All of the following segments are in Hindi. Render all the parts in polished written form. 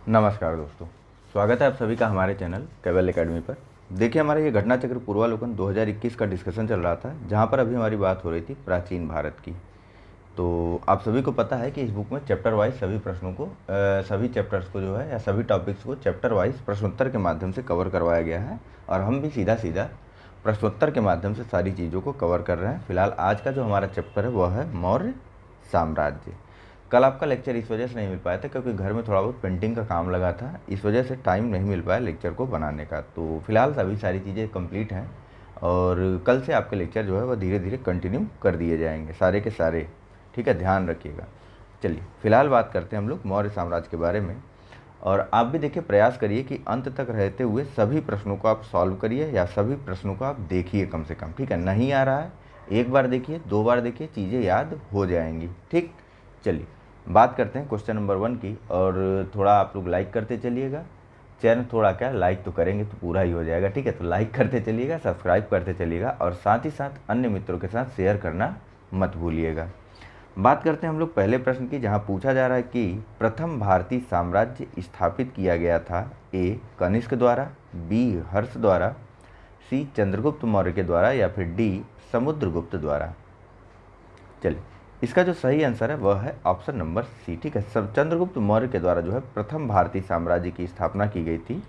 नमस्कार दोस्तों, स्वागत है आप सभी का हमारे चैनल केवल एकेडमी पर। देखिए, हमारा ये घटना चक्र पूर्वालोकन 2021 का डिस्कशन चल रहा था, जहाँ पर अभी हमारी बात हो रही थी प्राचीन भारत की। तो आप सभी को पता है कि इस बुक में चैप्टर वाइज सभी प्रश्नों को सभी चैप्टर्स को जो है या सभी टॉपिक्स को चैप्टर वाइज प्रश्नोत्तर के माध्यम से कवर करवाया गया है, और हम भी सीधा सीधा प्रश्नोत्तर के माध्यम से सारी चीज़ों को कवर कर रहे हैं। फिलहाल आज का जो हमारा चैप्टर है वह है मौर्य साम्राज्य। कल आपका लेक्चर इस वजह से नहीं मिल पाया था क्योंकि घर में थोड़ा बहुत पेंटिंग का काम लगा था, इस वजह से टाइम नहीं मिल पाया लेक्चर को बनाने का। तो फिलहाल सभी सारी चीज़ें कंप्लीट हैं और कल से आपके लेक्चर जो है वह धीरे धीरे कंटिन्यू कर दिए जाएंगे, सारे के सारे। ठीक है, ध्यान रखिएगा। चलिए फिलहाल बात करते हैं हम लोग मौर्य साम्राज्य के बारे में। और आप भी देखिए, प्रयास करिए कि अंत तक रहते हुए सभी प्रश्नों को आप सॉल्व करिए या सभी प्रश्नों को आप देखिए कम से कम। ठीक है, नहीं आ रहा है एक बार देखिए, दो बार देखिए, चीज़ें याद हो जाएंगी। ठीक, चलिए बात करते हैं क्वेश्चन नंबर 1 की। और थोड़ा आप लोग लाइक करते चलिएगा, चैनल थोड़ा क्या लाइक तो करेंगे तो पूरा ही हो जाएगा। ठीक है, तो लाइक करते चलिएगा, सब्सक्राइब करते चलिएगा और साथ ही साथ अन्य मित्रों के साथ शेयर करना मत भूलिएगा। बात करते हैं हम लोग पहले प्रश्न की, जहां पूछा जा रहा है कि प्रथम भारतीय साम्राज्य स्थापित किया गया था ए कनिष्क द्वारा, बी हर्ष द्वारा, सी चंद्रगुप्त मौर्य के द्वारा या फिर डी समुद्रगुप्त द्वारा। चलिए, इसका जो सही आंसर है वह है ऑप्शन नंबर सी। ठीक है, सब चंद्रगुप्त मौर्य के द्वारा जो है प्रथम भारतीय साम्राज्य की स्थापना की गई थी।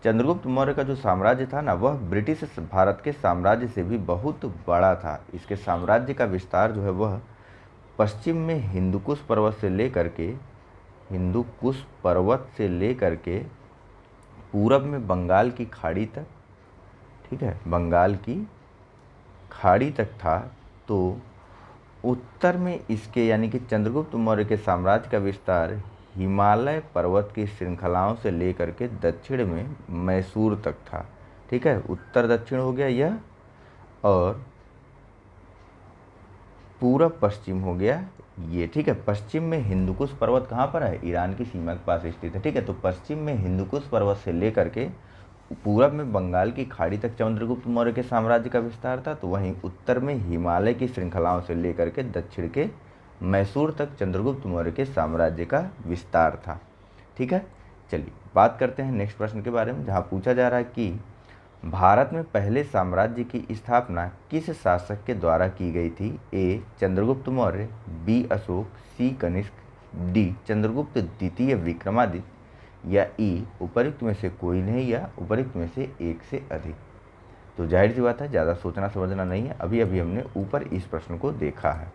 चंद्रगुप्त मौर्य का जो साम्राज्य था ना, वह ब्रिटिश भारत के साम्राज्य से भी बहुत बड़ा था। इसके साम्राज्य का विस्तार जो है वह पश्चिम में हिंदूकुश पर्वत से लेकर के पूरब में बंगाल की खाड़ी तक, ठीक है, बंगाल की खाड़ी तक था। तो उत्तर में इसके यानी कि चंद्रगुप्त मौर्य के साम्राज्य का विस्तार हिमालय पर्वत की श्रृंखलाओं से लेकर के दक्षिण में मैसूर तक था। ठीक है, उत्तर दक्षिण हो गया यह, और पूरब पश्चिम हो गया ये। ठीक है, पश्चिम में हिंदुकुश पर्वत कहाँ पर है? ईरान की सीमा के पास स्थित है। ठीक है, तो पश्चिम में हिंदुकुश पर्वत से लेकर के पूरब में बंगाल की खाड़ी तक चंद्रगुप्त मौर्य के साम्राज्य का विस्तार था। तो वहीं उत्तर में हिमालय की श्रृंखलाओं से लेकर के दक्षिण के मैसूर तक चंद्रगुप्त मौर्य के साम्राज्य का विस्तार था। ठीक है, चलिए बात करते हैं नेक्स्ट प्रश्न के बारे में, जहाँ पूछा जा रहा है कि भारत में पहले साम्राज्य की स्थापना किस शासक के द्वारा की गई थी? ए चंद्रगुप्त मौर्य, बी अशोक, सी कनिष्क, डी चंद्रगुप्त द्वितीय विक्रमादित्य या ई उपयुक्त में से कोई नहीं या उपयुक्त में से एक से अधिक। तो जाहिर सी बात है, ज़्यादा सोचना समझना नहीं है, अभी अभी हमने ऊपर इस प्रश्न को देखा है।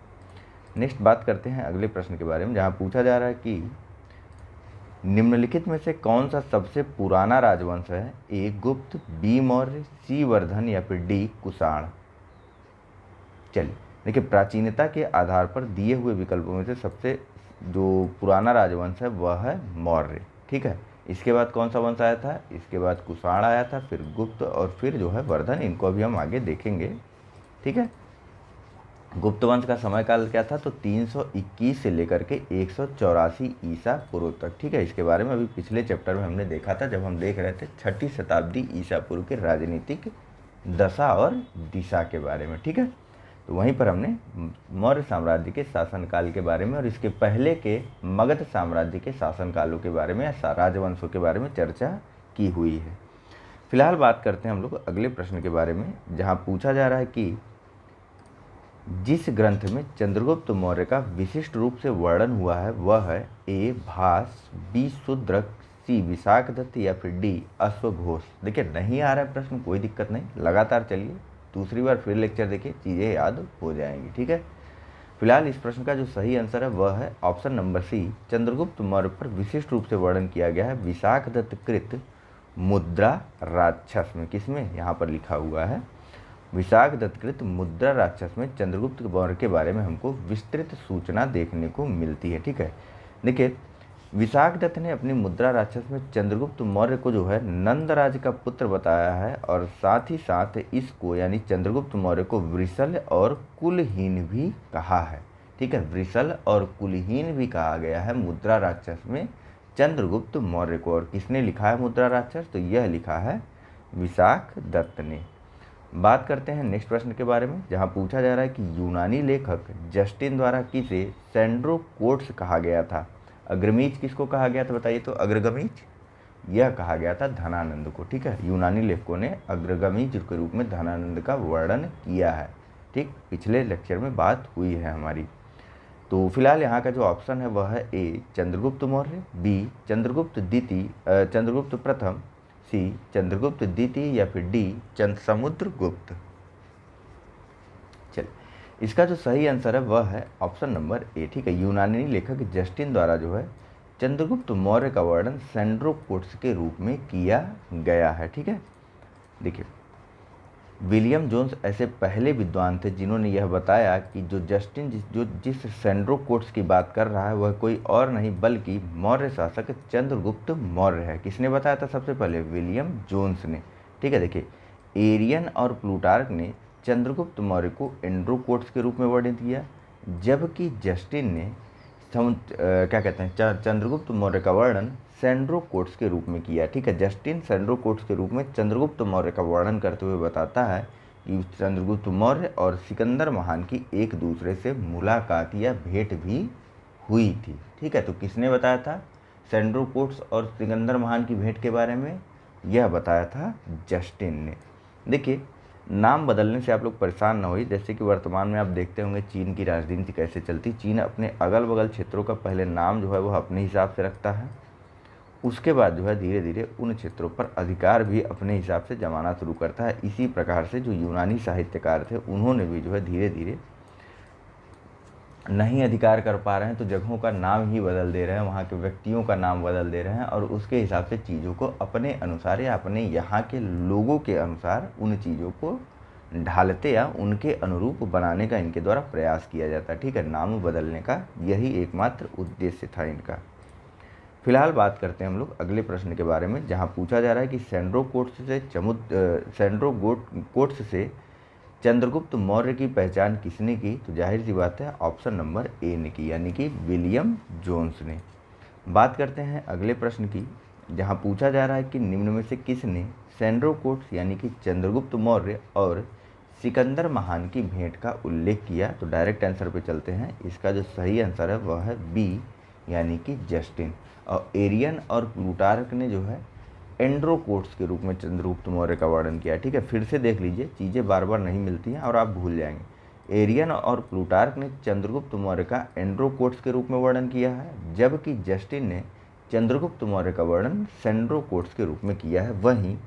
नेक्स्ट बात करते हैं अगले प्रश्न के बारे में, जहाँ पूछा जा रहा है कि निम्नलिखित में से कौन सा सबसे पुराना राजवंश है? ए गुप्त, बी मौर्य, सी वर्धन या फिर डी कुषाण। चलिए देखिए, प्राचीनता के आधार पर दिए हुए विकल्पों में से सबसे जो पुराना राजवंश है वह है मौर्य। ठीक है, इसके बाद कौन सा वंश आया था? इसके बाद कुषाण आया था, फिर गुप्त और फिर जो है वर्धन। इनको अभी हम आगे देखेंगे। ठीक है, गुप्त वंश का समय काल क्या था? तो 321 से लेकर के 184 ईसा पूर्व तक। ठीक है, इसके बारे में अभी पिछले चैप्टर में हमने देखा था, जब हम देख रहे थे 6ठी शताब्दी ईसा पूर्व के राजनीतिक दशा और दिशा के बारे में। ठीक है, तो वहीं पर हमने मौर्य साम्राज्य के शासनकाल के बारे में और इसके पहले के मगध साम्राज्य के शासनकालों के बारे में या राजवंशों के बारे में चर्चा की हुई है। फिलहाल बात करते हैं हम लोग अगले प्रश्न के बारे में, जहाँ पूछा जा रहा है कि जिस ग्रंथ में चंद्रगुप्त मौर्य का विशिष्ट रूप से वर्णन हुआ है वह है ए भास, बी शूद्रक, सी विशाखदत्त या फिर डी अश्वघोष। देखिए, नहीं आ रहा है प्रश्न, कोई दिक्कत नहीं, लगातार चलिए, दूसरी बार फिर लेक्चर देखिए, चीज़ें याद हो जाएंगी। ठीक है, फिलहाल इस प्रश्न का जो सही आंसर है वह है option number C. Chandragupta Maurya पर विशिष्ट रूप से वर्णन किया गया है विशाखदत्त कृत मुद्रा राक्षस में। किसमें? यहाँ पर लिखा हुआ है विशाखदत्त कृत मुद्रा राक्षस में चंद्रगुप्त मौर्य के बारे में हमको विस्तृत सूचना देखने को मिलती है। ठीक है, देखिए, विशाखदत्त ने अपनी मुद्रा राक्षस में चंद्रगुप्त मौर्य को जो है नंदराज का पुत्र बताया है, और साथ ही साथ इसको यानी चंद्रगुप्त मौर्य को वृषल और कुलहीन भी कहा है। ठीक है, वृषल और कुलहीन भी कहा गया है मुद्रा राक्षस में चंद्रगुप्त मौर्य को। और किसने लिखा है मुद्रा राक्षस? तो यह लिखा है विशाखदत्त ने। बात करते हैं नेक्स्ट प्रश्न के बारे में, जहां पूछा जा रहा है कि यूनानी लेखक जस्टिन द्वारा किसे सैंड्रोकोट्स कहा गया था? अग्रमीज किसको कहा गया था बताइए? तो अग्रगमीज यह कहा गया था धनानंद को। ठीक है, यूनानी लेखकों ने अग्रगामी के रूप में धनानंद का वर्णन किया है। ठीक, पिछले लेक्चर में बात हुई है हमारी। तो फिलहाल यहाँ का जो ऑप्शन है वह है ए चंद्रगुप्त मौर्य, बी चंद्रगुप्त द्वितीय चंद्रगुप्त प्रथम, सी चंद्रगुप्त द्वितीय या फिर डी समुद्रगुप्त। चलिए, इसका जो सही आंसर है वह है ऑप्शन नंबर ए। ठीक है, यूनानी लेखक जस्टिन द्वारा जो है चंद्रगुप्त मौर्य का वर्णन सेंड्रोकोट्स के रूप में किया गया है। ठीक है, देखिए विलियम जोन्स ऐसे पहले विद्वान थे जिन्होंने यह बताया कि जो जस्टिन जिस सेंड्रोकोट्स की बात कर रहा है वह कोई और नहीं बल्कि मौर्य शासक चंद्रगुप्त मौर्य है। किसने बताया था? सबसे पहले विलियम जोन्स ने। ठीक है, देखिए एरियन और प्लूटार्क ने चंद्रगुप्त मौर्य को एंड्रोकोट्स के रूप में वर्णित किया, जबकि जस्टिन ने क्या कहते हैं चंद्रगुप्त मौर्य का वर्णन सेंड्रोकोट्स के रूप में किया। ठीक है, जस्टिन सेंड्रोकोट्स के रूप में चंद्रगुप्त मौर्य का वर्णन करते हुए बताता है कि चंद्रगुप्त मौर्य और सिकंदर महान की एक दूसरे से मुलाकात या भेंट भी हुई थी। ठीक है, तो किसने बताया था सेंड्रोकोट्स और सिकंदर महान की भेंट के बारे में? यह बताया था जस्टिन ने। देखिए नाम बदलने से आप लोग परेशान ना होइए। जैसे कि वर्तमान में आप देखते होंगे चीन की राजनीति कैसे चलती। चीन अपने अगल बगल क्षेत्रों का पहले नाम जो है वह अपने हिसाब से रखता है, उसके बाद जो है धीरे धीरे उन क्षेत्रों पर अधिकार भी अपने हिसाब से जमाना शुरू करता है। इसी प्रकार से जो यूनानी साहित्यकार थे उन्होंने भी जो है धीरे धीरे नहीं अधिकार कर पा रहे हैं तो जगहों का नाम ही बदल दे रहे हैं, वहाँ के व्यक्तियों का नाम बदल दे रहे हैं और उसके हिसाब से चीज़ों को अपने अनुसार या अपने यहाँ के लोगों के अनुसार उन चीज़ों को ढालते या उनके अनुरूप बनाने का इनके द्वारा प्रयास किया जाता है। ठीक है, नाम बदलने का यही एकमात्र उद्देश्य था इनका। फिलहाल बात करते हैं हम लोग अगले प्रश्न के बारे में, जहाँ पूछा जा रहा है कि सेंड्रोकोट्स से चंद्रगुप्त मौर्य की पहचान किसने की? तो जाहिर सी बात है ऑप्शन नंबर ए ने की, यानी कि विलियम जोन्स ने। बात करते हैं अगले प्रश्न की, जहां पूछा जा रहा है कि निम्न में से किसने सेंड्रोकोट्स यानी कि चंद्रगुप्त मौर्य और सिकंदर महान की भेंट का उल्लेख किया? तो डायरेक्ट आंसर पे चलते हैं। इसका जो सही आंसर है वह है बी, यानी कि जस्टिन। और एरियन और प्लूटार्क ने जो है एंड्रोकोट्स के रूप में चंद्रगुप्त मौर्य का वर्णन किया। ठीक है, फिर से देख लीजिए, चीज़ें बार बार नहीं मिलती हैं और आप भूल जाएंगे। एरियन और प्लूटार्क ने चंद्रगुप्त मौर्य का एंड्रोकोट्स के रूप में वर्णन किया है, जबकि जस्टिन ने चंद्रगुप्त मौर्य का वर्णन सेंड्रोकोट्स के रूप में किया है। वहीं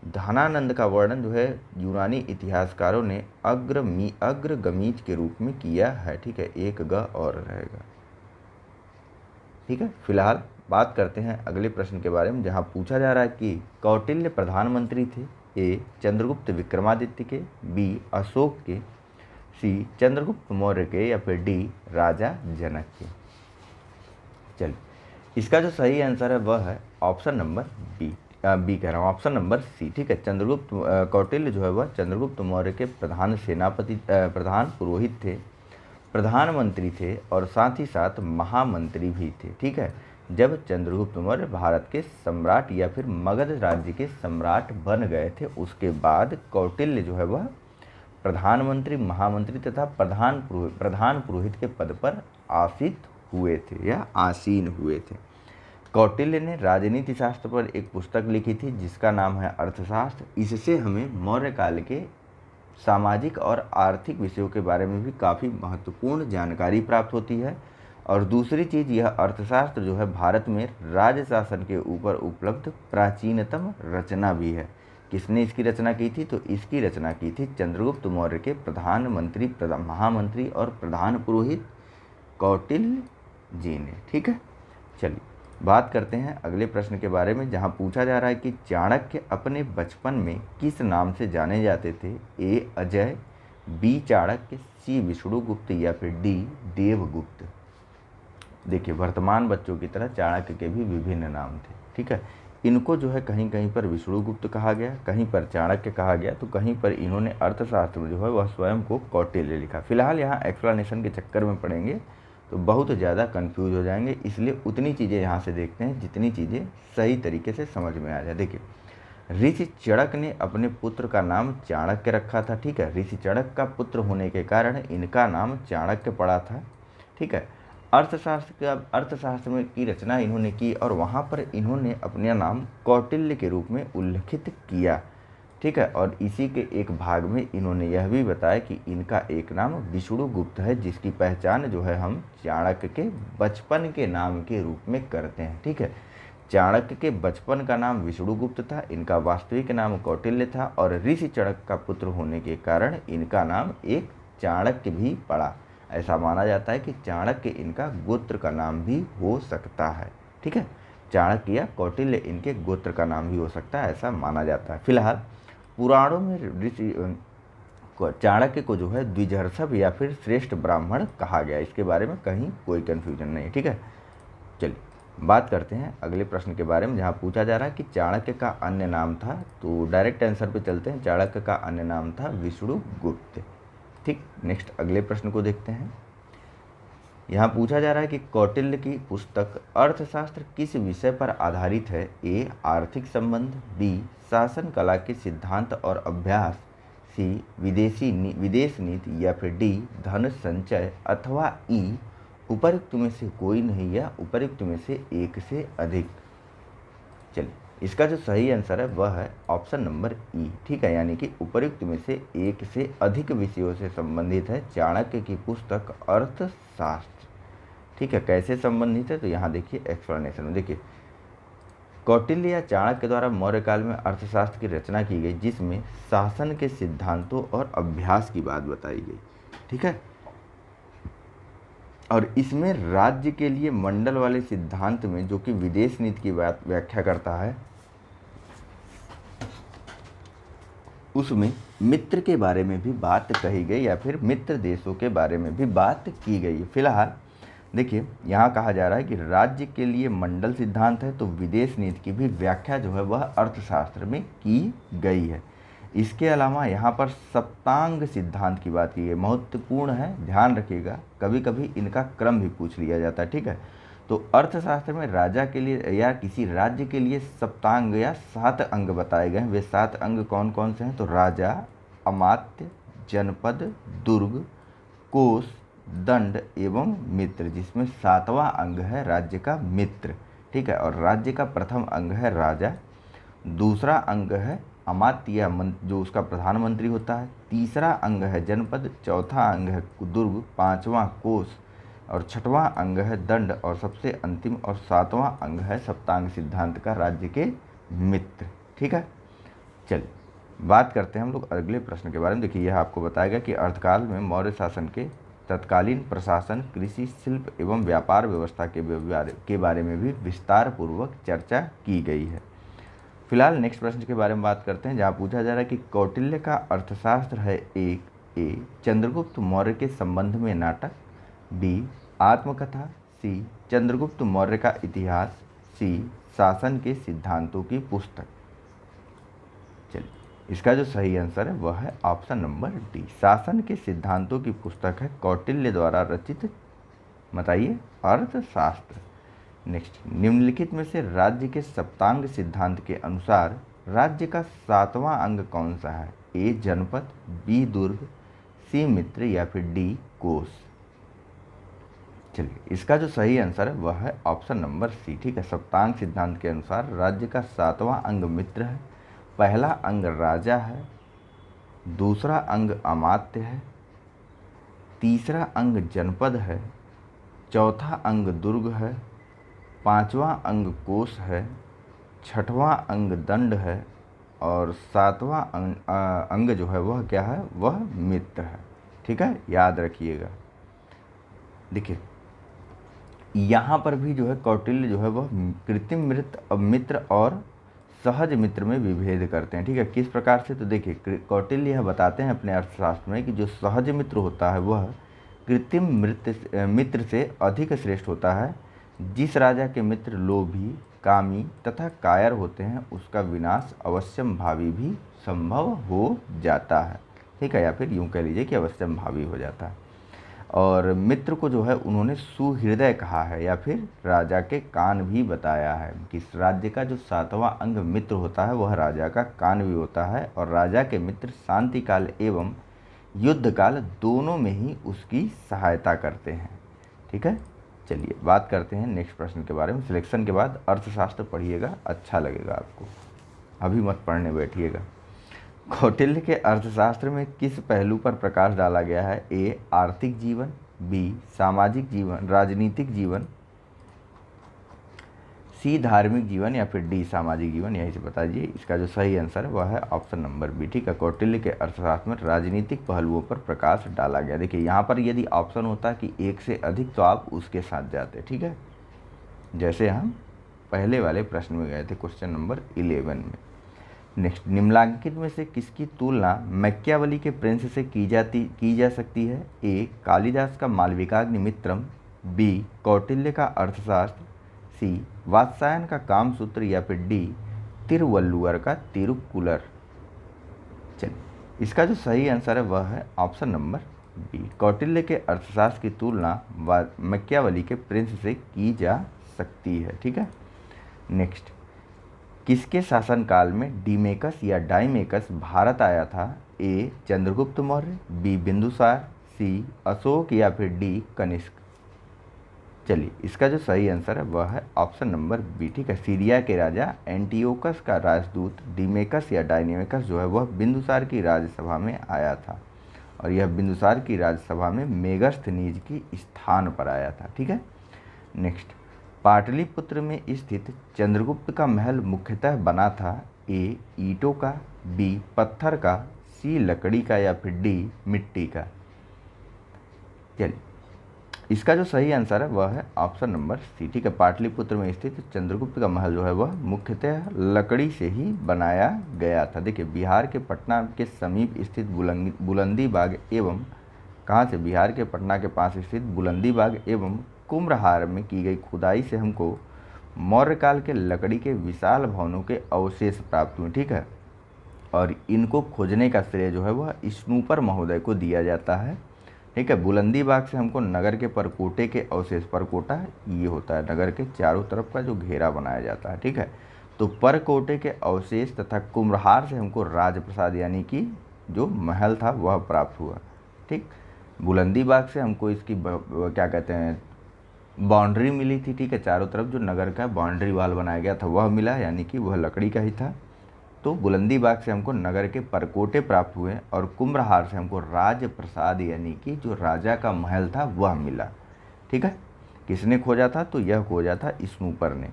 धनानंद का वर्णन जो है यूनानी इतिहासकारों ने अग्रगमीज के रूप में किया है। ठीक है, एक ग और रहेगा। ठीक है, फिलहाल बात करते हैं अगले प्रश्न के बारे में, जहां पूछा जा रहा है कि कौटिल्य प्रधानमंत्री थे? ए चंद्रगुप्त विक्रमादित्य के, बी अशोक के, सी चंद्रगुप्त मौर्य के या फिर डी राजा जनक के। चलिए, इसका जो सही आंसर है वह है ऑप्शन नंबर बी कह रहा हूँ, ऑप्शन नंबर सी। ठीक है, कौटिल्य जो है वह चंद्रगुप्त मौर्य के प्रधान पुरोहित थे, प्रधानमंत्री थे और साथ ही साथ महामंत्री भी थे। ठीक है, जब चंद्रगुप्त मौर्य भारत के सम्राट या फिर मगध राज्य के सम्राट बन गए थे, उसके बाद कौटिल्य जो है वह प्रधानमंत्री, महामंत्री तथा प्रधान पुरोहित के पद पर आसीन हुए थे। कौटिल्य ने राजनीति शास्त्र पर एक पुस्तक लिखी थी जिसका नाम है अर्थशास्त्र। इससे हमें मौर्य काल के सामाजिक और आर्थिक विषयों के बारे में भी काफ़ी महत्वपूर्ण जानकारी प्राप्त होती है। और दूसरी चीज़, यह अर्थशास्त्र जो है भारत में राज्य शासन के ऊपर उपलब्ध प्राचीनतम रचना भी है। किसने इसकी रचना की थी? तो इसकी रचना की थी चंद्रगुप्त मौर्य के प्रधानमंत्री, महामंत्री और प्रधान पुरोहित कौटिल्य जी ने। ठीक है, चलिए बात करते हैं अगले प्रश्न के बारे में, जहां पूछा जा रहा है कि चाणक्य अपने बचपन में किस नाम से जाने जाते थे? ए अजय, बी चाणक्य, सी विष्णुगुप्त या फिर डी देवगुप्त। देखिए वर्तमान बच्चों की तरह चाणक्य के भी विभिन्न नाम थे। ठीक है, इनको जो है कहीं कहीं पर विष्णुगुप्त कहा गया, कहीं पर चाणक्य कहा गया, तो कहीं पर इन्होंने अर्थशास्त्र में जो है वह स्वयं को कौटिल्य लिखा। फिलहाल यहाँ एक्सप्लेनेशन के चक्कर में पड़ेंगे तो बहुत ज़्यादा कंफ्यूज हो जाएंगे, इसलिए उतनी चीज़ें यहाँ से देखते हैं जितनी चीज़ें सही तरीके से समझ में आ जाए। देखिए ऋषि चणक ने अपने पुत्र का नाम चाणक्य रखा था। ठीक है, ऋषि चणक का पुत्र होने के कारण इनका नाम चाणक्य पड़ा था। ठीक है, अर्थशास्त्र में की रचना इन्होंने की और वहाँ पर इन्होंने अपना नाम कौटिल्य के रूप में उल्लिखित किया। ठीक है, और इसी के एक भाग में इन्होंने यह भी बताया कि इनका एक नाम विष्णुगुप्त है, जिसकी पहचान जो है हम चाणक्य के बचपन के नाम के रूप में करते हैं। ठीक है, चाणक्य के बचपन का नाम विष्णुगुप्त था, इनका वास्तविक नाम कौटिल्य था और ऋषि चाणक्य का पुत्र होने के कारण इनका नाम एक चाणक्य भी पड़ा। ऐसा माना जाता है कि चाणक्य इनका गोत्र का नाम भी हो सकता है। ठीक है, चाणक्य या कौटिल्य इनके गोत्र का नाम भी हो सकता है, ऐसा माना जाता है। फिलहाल पुराणों में ऋषि चाणक्य को जो है द्विजर्षभ या फिर श्रेष्ठ ब्राह्मण कहा गया, इसके बारे में कहीं कोई कन्फ्यूजन नहीं है। ठीक है, चलिए बात करते हैं अगले प्रश्न के बारे में, जहाँ पूछा जा रहा है कि चाणक्य का अन्य नाम था। तो डायरेक्ट आंसर पे चलते हैं, चाणक्य का अन्य नाम था विष्णुगुप्त। ठीक, नेक्स्ट अगले प्रश्न को देखते हैं। यहाँ पूछा जा रहा है कि कौटिल्य की पुस्तक अर्थशास्त्र किस विषय पर आधारित है? ए आर्थिक संबंध, बी शासन कला के सिद्धांत और अभ्यास, सी विदेश नीति या फिर डी धन संचय, अथवा ई उपयुक्त में से कोई नहीं या उपयुक्त में से एक से अधिक। चलिए, इसका जो सही आंसर है वह है ऑप्शन नंबर ई। ठीक है, यानी कि उपयुक्त में से एक से अधिक विषयों से संबंधित है चाणक्य की पुस्तक अर्थशास्त्र। ठीक है, कैसे संबंधित है तो यहाँ देखिए एक्सप्लेनेशन में देखिए, कौटिल्य या चाणक्य द्वारा मौर्य काल में अर्थशास्त्र की रचना की गई, जिसमें शासन के सिद्धांतों और अभ्यास की बात बताई गई। ठीक है, और इसमें राज्य के लिए मंडल वाले सिद्धांत में, जो कि विदेश नीति की बात व्याख्या करता है, उसमें मित्र के बारे में भी बात कही गई या फिर मित्र देशों के बारे में भी बात की गई है। फिलहाल देखिए, यहाँ कहा जा रहा है कि राज्य के लिए मंडल सिद्धांत है, तो विदेश नीति की भी व्याख्या जो है वह अर्थशास्त्र में की गई है। इसके अलावा यहाँ पर सप्तांग सिद्धांत की बात की गई, महत्वपूर्ण है, ध्यान रखिएगा, कभी कभी इनका क्रम भी पूछ लिया जाता है। ठीक है, तो अर्थशास्त्र में राजा के लिए या किसी राज्य के लिए सप्तांग या 7 अंग बताए गए हैं। वे 7 अंग कौन कौन से हैं? तो राजा, अमात्य, जनपद, दुर्ग, कोष, दंड एवं मित्र, जिसमें 7वां अंग है राज्य का मित्र। ठीक है, और राज्य का प्रथम अंग है राजा, दूसरा अंग है अमात्य या जो उसका प्रधानमंत्री होता है, तीसरा अंग है जनपद, चौथा अंग है दुर्ग, पांचवां कोष और छठवां अंग है दंड और सबसे अंतिम और 7वां अंग है सप्तांग सिद्धांत का राज्य के मित्र। ठीक है, चलिए बात करते हैं हम लोग अगले प्रश्न के बारे में। देखिए, यह आपको बताएगा कि अर्थकाल में मौर्य शासन के तत्कालीन प्रशासन, कृषि, शिल्प एवं व्यापार व्यवस्था के बारे में भी विस्तार पूर्वक चर्चा की गई है। फिलहाल नेक्स्ट प्रश्न के बारे में बात करते हैं, जहाँ पूछा जा रहा है कि कौटिल्य का अर्थशास्त्र है एक ए चंद्रगुप्त मौर्य के संबंध में नाटक, बी आत्मकथा, सी चंद्रगुप्त मौर्य का इतिहास, सी शासन के सिद्धांतों की पुस्तक। चलिए, इसका जो सही आंसर है वह है ऑप्शन नंबर डी, शासन के सिद्धांतों की पुस्तक है कौटिल्य द्वारा रचित, बताइए, अर्थशास्त्र। नेक्स्ट, निम्नलिखित में से राज्य के सप्तांग सिद्धांत के अनुसार राज्य का 7वां अंग कौन सा है? ए जनपद, बी दुर्ग, सी मित्र या फिर डी कोष। चलिए, इसका जो सही आंसर है वह है ऑप्शन नंबर सी। ठीक है, सप्तांग सिद्धांत के अनुसार राज्य का 7वां अंग मित्र है, पहला अंग राजा है, दूसरा अंग अमात्य है, तीसरा अंग जनपद है, चौथा अंग दुर्ग है, पांचवां अंग कोष है, छठवां अंग दंड है और 7वां अंग जो है वह क्या है? वह मित्र है। ठीक है, याद रखिएगा। देखिए, यहाँ पर भी जो है कौटिल्य जो है वह कृत्रिम मित्र और सहज मित्र में विभेद करते हैं। ठीक है, किस प्रकार से? तो देखिए, कौटिल्य यह बताते हैं अपने अर्थशास्त्र में कि जो सहज मित्र होता है वह कृत्रिम मित्र से अधिक श्रेष्ठ होता है। जिस राजा के मित्र लोभी, कामी तथा कायर होते हैं उसका विनाश अवश्यंभावी भी संभव हो जाता है। ठीक है, या फिर यूँ कह लीजिए कि अवश्यंभावी हो जाता है। और मित्र को जो है उन्होंने सुहृदय कहा है या फिर राजा के कान भी बताया है कि राज्य का जो 7वां अंग मित्र होता है वह राजा का कान भी होता है और राजा के मित्र शांति काल एवं युद्ध काल दोनों में ही उसकी सहायता करते हैं। ठीक है, चलिए बात करते हैं नेक्स्ट प्रश्न के बारे में। सिलेक्शन के बाद अर्थशास्त्र पढ़िएगा, अच्छा लगेगा आपको, अभी मत पढ़ने बैठिएगा। कौटिल्य के अर्थशास्त्र में किस पहलू पर प्रकाश डाला गया है? ए आर्थिक जीवन, बी सामाजिक जीवन राजनीतिक जीवन, सी धार्मिक जीवन, या फिर डी सामाजिक जीवन। यहीं से बताइए। इसका जो सही आंसर है वह है ऑप्शन नंबर बी। ठीक है, कौटिल्य के अर्थशास्त्र में राजनीतिक पहलुओं पर प्रकाश डाला गया। देखिए यहाँ पर यदि ऑप्शन होता कि एक से अधिक तो आप उसके साथ जाते। ठीक है, जैसे हम पहले वाले प्रश्न में गए थे, क्वेश्चन नंबर 11 में। नेक्स्ट, निम्नलिखित में से किसकी तुलना मैकियावली के प्रिंस से की जा सकती है? ए कालिदास का मालविकाग्निमित्रम, बी कौटिल्य का अर्थशास्त्र, सी वात्स्यायन का कामसूत्र, या फिर डी तिरुवल्लुवर का तिरुक्कुलर। चलिए, इसका जो सही आंसर है वह है ऑप्शन नंबर बी। कौटिल्य के अर्थशास्त्र की तुलना मैकियावली के प्रिंस से की जा सकती है। ठीक है, नेक्स्ट, किसके शासनकाल में डीमेकस या डाइमेकस भारत आया था? ए चंद्रगुप्त मौर्य, बी बिंदुसार, सी अशोक, या फिर डी कनिष्क। चलिए, इसका जो सही आंसर है वह है ऑप्शन नंबर बी। ठीक है, सीरिया के राजा एंटियोकस का राजदूत डीमेकस या डायनेमिकस जो है वह बिंदुसार की राज्यसभा में आया था, और यह बिंदुसार की राज्यसभा में मेगास्थनीज की स्थान पर आया था। ठीक है, नेक्स्ट, पाटलिपुत्र में स्थित चंद्रगुप्त का महल मुख्यतः बना था? ए ईंटों का, बी पत्थर का, सी लकड़ी का, या फिर डी मिट्टी का। चलिए, इसका जो सही आंसर है वह है ऑप्शन नंबर सी। ठीक है, पाटलिपुत्र में स्थित चंद्रगुप्त का महल जो है वह मुख्यतः लकड़ी से ही बनाया गया था। देखिए, बिहार के पटना के समीप स्थित बुलंदी बाग एवं कहाँ से? बिहार के पटना के पास स्थित बुलंदी बाग एवं कुम्भहार में की गई खुदाई से हमको मौर्य काल के लकड़ी के विशाल भवनों के अवशेष प्राप्त हुए। ठीक है, और इनको खोजने का श्रेय जो है वह स्नूपर महोदय को दिया जाता है। ठीक है, बुलंदी बाग से हमको नगर के परकोटे के अवशेष, परकोटा ये होता है नगर के चारों तरफ का जो घेरा बनाया जाता है। ठीक है, तो परकोटे के अवशेष तथा कुम्भहार से हमको राजप्रसाद यानी कि जो महल था वह प्राप्त हुआ। ठीक, बुलंदी बाग से हमको इसकी क्या कहते हैं बाउंड्री मिली थी। ठीक है, चारों तरफ जो नगर का बाउंड्री वाल बनाया गया था वह मिला, यानी कि वह लकड़ी का ही था। तो बुलंदी बाग से हमको नगर के परकोटे प्राप्त हुए, और कुम्भहार से हमको राजप्रसाद यानी कि जो राजा का महल था वह मिला। ठीक है, किसने खोजा था? तो यह खोजा था स्नूपर ने।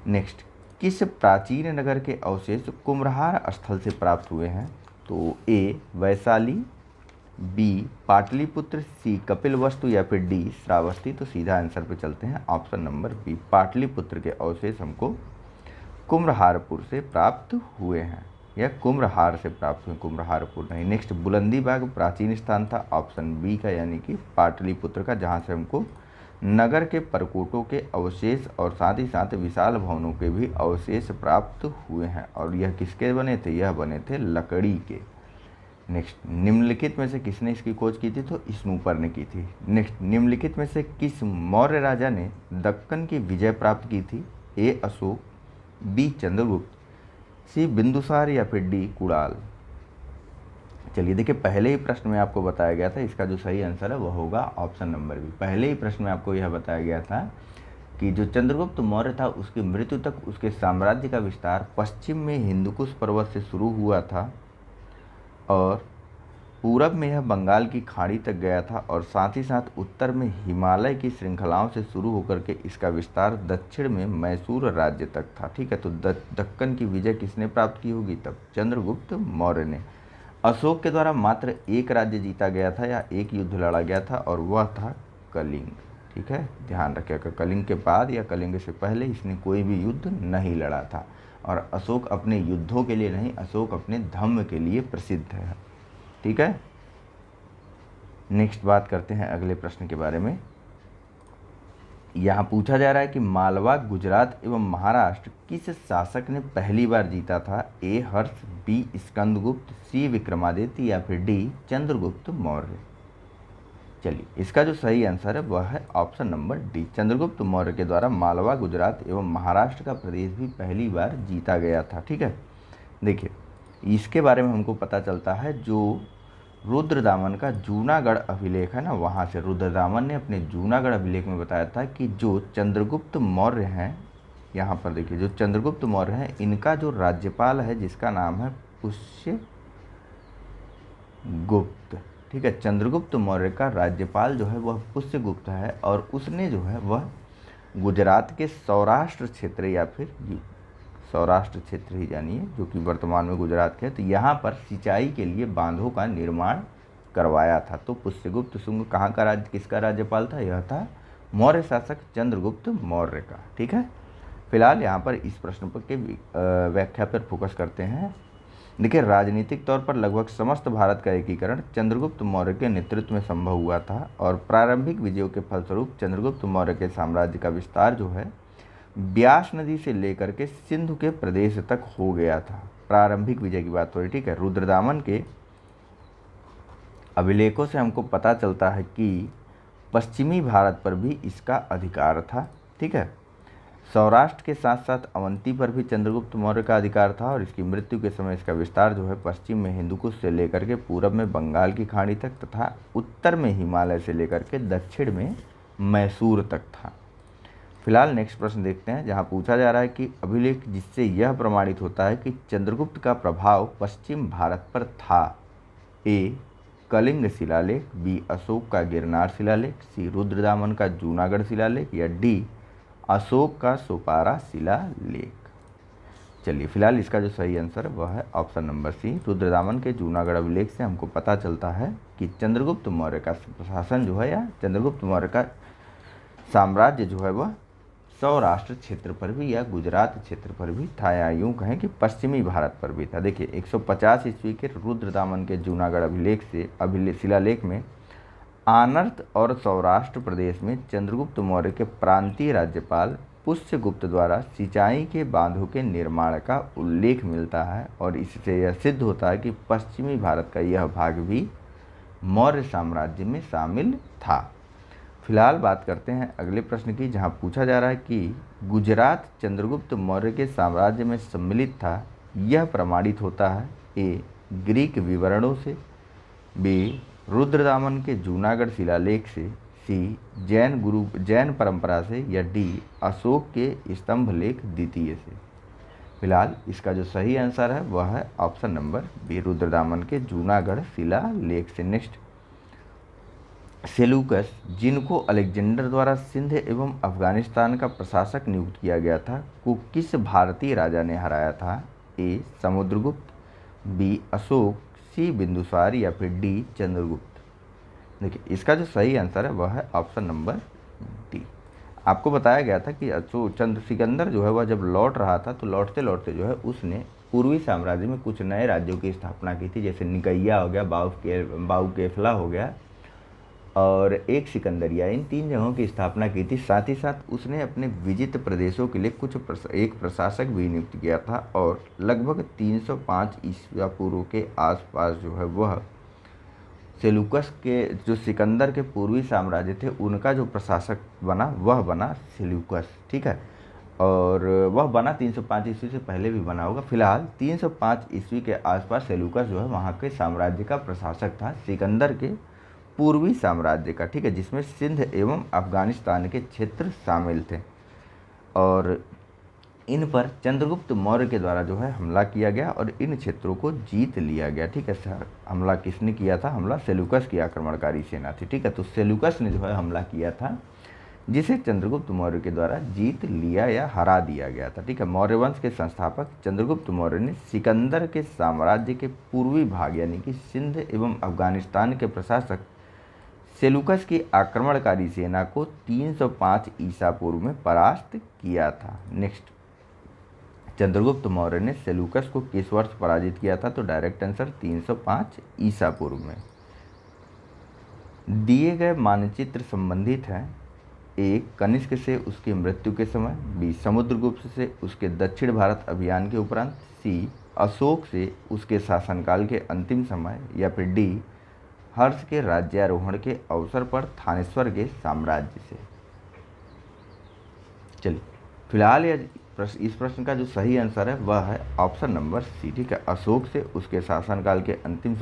नेक्स्ट, किस प्राचीन नगर के अवशेष कुम्भहार स्थल से प्राप्त हुए हैं? तो ए वैशाली, बी पाटलिपुत्र, सी कपिलवस्तु, या फिर डी श्रावस्ती। तो सीधा आंसर पे चलते हैं, ऑप्शन नंबर बी। पाटलिपुत्र के अवशेष हमको कुम्भहारपुर से प्राप्त हुए हैं, या कुम्भहार से प्राप्त हुए, कुम्भहारपुर नहीं। नेक्स्ट, बुलंदी बाग प्राचीन स्थान था, ऑप्शन बी का, यानी कि पाटलिपुत्र का, जहाँ से हमको नगर के परकोटों के अवशेष और साथ ही साथ विशाल भवनों के भी अवशेष प्राप्त हुए हैं। और यह किसके बने थे? यह बने थे लकड़ी के। नेक्स्ट, निम्नलिखित में से किसने इसकी खोज की थी? तो स्नूपर ने की थी। नेक्स्ट, निम्नलिखित में से किस मौर्य राजा ने दक्कन की विजय प्राप्त की थी? ए अशोक, बी चंद्रगुप्त, सी बिंदुसार, या फिर डी कुणाल। चलिए देखिए, पहले ही प्रश्न में आपको बताया गया था, इसका जो सही आंसर है वह होगा ऑप्शन नंबर बी। पहले ही प्रश्न में आपको यह बताया गया था कि जो चंद्रगुप्त मौर्य था उसकी मृत्यु तक उसके साम्राज्य का विस्तार पश्चिम में हिंदुकुश पर्वत से शुरू हुआ था, और पूरब में यह बंगाल की खाड़ी तक गया था, और साथ ही साथ उत्तर में हिमालय की श्रृंखलाओं से शुरू होकर के इसका विस्तार दक्षिण में मैसूर राज्य तक था। ठीक है, तो दक्कन की विजय किसने प्राप्त की होगी? तब चंद्रगुप्त मौर्य ने। अशोक के द्वारा मात्र एक राज्य जीता गया था, या एक युद्ध लड़ा गया था, और वह था कलिंग। ठीक है, ध्यान रखिएगा, कलिंग के बाद या कलिंग से पहले इसने कोई भी युद्ध नहीं लड़ा था। और अशोक अपने युद्धों के लिए नहीं, अशोक अपने धम्म के लिए प्रसिद्ध है। ठीक है, नेक्स्ट बात करते हैं अगले प्रश्न के बारे में। यहाँ पूछा जा रहा है कि मालवा, गुजरात एवं महाराष्ट्र किस शासक ने पहली बार जीता था? ए हर्ष, बी स्कंदगुप्त, सी विक्रमादित्य, या फिर डी चंद्रगुप्त मौर्य। चलिए, इसका जो सही आंसर है वह है option number D. Chandragupta Maurya के द्वारा मालवा, गुजरात एवं महाराष्ट्र का प्रदेश भी पहली बार जीता गया था। ठीक है, देखिए इसके बारे में हमको पता चलता है, जो रुद्रदामन का जूनागढ़ अभिलेख है ना, वहाँ से रुद्रदामन ने अपने जूनागढ़ अभिलेख में बताया था कि जो चंद्रगुप्त मौर्य हैं, यहाँ पर देखिए जो चंद्रगुप्त मौर्य हैं, इनका जो राज्यपाल है जिसका नाम है पुष्यगुप्त। ठीक है, चंद्रगुप्त मौर्य का राज्यपाल जो है वह पुष्यगुप्त है, और उसने जो है वह गुजरात के सौराष्ट्र क्षेत्र या फिर सौराष्ट्र क्षेत्र ही जानिए, जो कि वर्तमान में गुजरात के है, तो यहाँ पर सिंचाई के लिए बांधों का निर्माण करवाया था। तो पुष्यगुप्त शुंग कहाँ का किसका राज्यपाल था? यह था मौर्य शासक चंद्रगुप्त मौर्य का। ठीक है, फिलहाल यहाँ पर इस प्रश्न पर के व्याख्या पर फोकस करते हैं। देखिए, राजनीतिक तौर पर लगभग समस्त भारत का एकीकरण चंद्रगुप्त मौर्य के नेतृत्व में संभव हुआ था, और प्रारंभिक विजयों के फलस्वरूप चंद्रगुप्त मौर्य के साम्राज्य का विस्तार जो है ब्यास नदी से लेकर के सिंधु के प्रदेश तक हो गया था। प्रारंभिक विजय की बात हो रही। ठीक है, रुद्रदामन के अभिलेखों से हमको पता चलता है कि पश्चिमी भारत पर भी इसका अधिकार था। ठीक है, सौराष्ट्र के साथ साथ अवंती पर भी चंद्रगुप्त मौर्य का अधिकार था, और इसकी मृत्यु के समय इसका विस्तार जो है पश्चिम में हिंदुकुश से लेकर के पूरब में बंगाल की खाड़ी तक तथा उत्तर में हिमालय से लेकर के दक्षिण में मैसूर तक था। फिलहाल नेक्स्ट प्रश्न देखते हैं, जहां पूछा जा रहा है कि अभिलेख जिससे यह प्रमाणित होता है कि चंद्रगुप्त का प्रभाव पश्चिम भारत पर था। ए कलिंग शिलालेख, बी अशोक का गिरनार शिलालेख, सी रुद्रदामन का जूनागढ़ शिलालेख, या डी अशोक का सोपारा शिलालेख। चलिए, फिलहाल इसका जो सही आंसर है वह है ऑप्शन नंबर सी, रुद्रदामन के जूनागढ़ अभिलेख से हमको पता चलता है कि चंद्रगुप्त मौर्य का प्रशासन जो है या चंद्रगुप्त मौर्य का साम्राज्य जो है वह सौराष्ट्र क्षेत्र पर भी या गुजरात क्षेत्र पर भी था, या यूँ कहें कि पश्चिमी भारत पर भी था। देखिए, 150 ईस्वी के रुद्रदामन के जूनागढ़ अभिलेख से शिलालेख में आनर्त और सौराष्ट्र प्रदेश में चंद्रगुप्त मौर्य के प्रांतीय राज्यपाल पुष्यगुप्त द्वारा सिंचाई के बांधों के निर्माण का उल्लेख मिलता है, और इससे यह सिद्ध होता है कि पश्चिमी भारत का यह भाग भी मौर्य साम्राज्य में शामिल था। फिलहाल बात करते हैं अगले प्रश्न की, जहां पूछा जा रहा है कि गुजरात चंद्रगुप्त मौर्य के साम्राज्य में सम्मिलित था, यह प्रमाणित होता है। ए ग्रीक विवरणों से, बी रुद्रदामन के जूनागढ़ शिलालेख से, सी जैन परंपरा से, या डी अशोक के स्तंभ लेख द्वितीय से। फिलहाल इसका जो सही आंसर है वह है ऑप्शन नंबर बी, रुद्रदामन के जूनागढ़ शिलालेख से। नेक्स्ट, सेलूकस, जिनको अलेक्जेंडर द्वारा सिंध एवं अफगानिस्तान का प्रशासक नियुक्त किया गया था, को किस भारतीय राजा ने हराया था? ए समुद्रगुप्त, बी अशोक, सी बिंदुसार, या फिर डी चंद्रगुप्त। देखिए, इसका जो सही आंसर है वह है ऑप्शन नंबर डी। आपको बताया गया था कि सिकंदर जो है वह जब लौट रहा था तो लौटते लौटते जो है उसने पूर्वी साम्राज्य में कुछ नए राज्यों की स्थापना की थी, जैसे निकैया हो गया, बाउकेफला हो गया और एक सिकंदरिया। इन 3 जगहों की स्थापना की थी। साथ ही साथ उसने अपने विजित प्रदेशों के लिए एक प्रशासक भी नियुक्त किया था, और लगभग 305 ईसा पूर्व के आसपास जो है वह सेलूकस के जो सिकंदर के पूर्वी साम्राज्य थे उनका जो प्रशासक बना वह बना सेलूकस। ठीक है, और वह बना 305 ईस्वी से पहले भी बना होगा। फिलहाल 305 ईस्वी के आसपास सेलूकस जो है वहाँ के साम्राज्य का प्रशासक था, सिकंदर के पूर्वी साम्राज्य का। ठीक है, जिसमें सिंध एवं अफगानिस्तान के क्षेत्र शामिल थे, और इन पर चंद्रगुप्त मौर्य के द्वारा जो है हमला किया गया और इन क्षेत्रों को जीत लिया गया। ठीक है सर, हमला किसने किया था? हमला सेलूकस की आक्रमणकारी सेना थी। ठीक है, तो सेलूकस ने जो है हमला किया था, जिसे चंद्रगुप्त मौर्य के द्वारा जीत लिया या हरा दिया गया था। ठीक है, मौर्य वंश के संस्थापक चंद्रगुप्त मौर्य ने सिकंदर के साम्राज्य के पूर्वी भाग यानी कि सिंध एवं अफगानिस्तान के प्रशासक सेलूकस की आक्रमणकारी सेना को 305 ईसा पूर्व में परास्त किया था। नेक्स्ट, चंद्रगुप्त मौर्य ने सेलूकस को किस वर्ष पराजित किया था? तो डायरेक्ट आंसर 305 ईसा पूर्व में। दिए गए मानचित्र संबंधित हैं: ए कनिष्क से उसकी मृत्यु के समय, बी समुद्रगुप्त से उसके दक्षिण भारत अभियान के उपरांत, सी अशोक से उसके शासनकाल के अंतिम समय, या फिर डी हर्ष के राज्यारोहण के अवसर पर थानेश्वर के साम्राज्य से। चलिए, फिलहाल इस प्रश्न का जो सही आंसर है वह है ऑप्शन नंबर सी। ठीक है, अशोक से उसके शासनकाल के अंतिम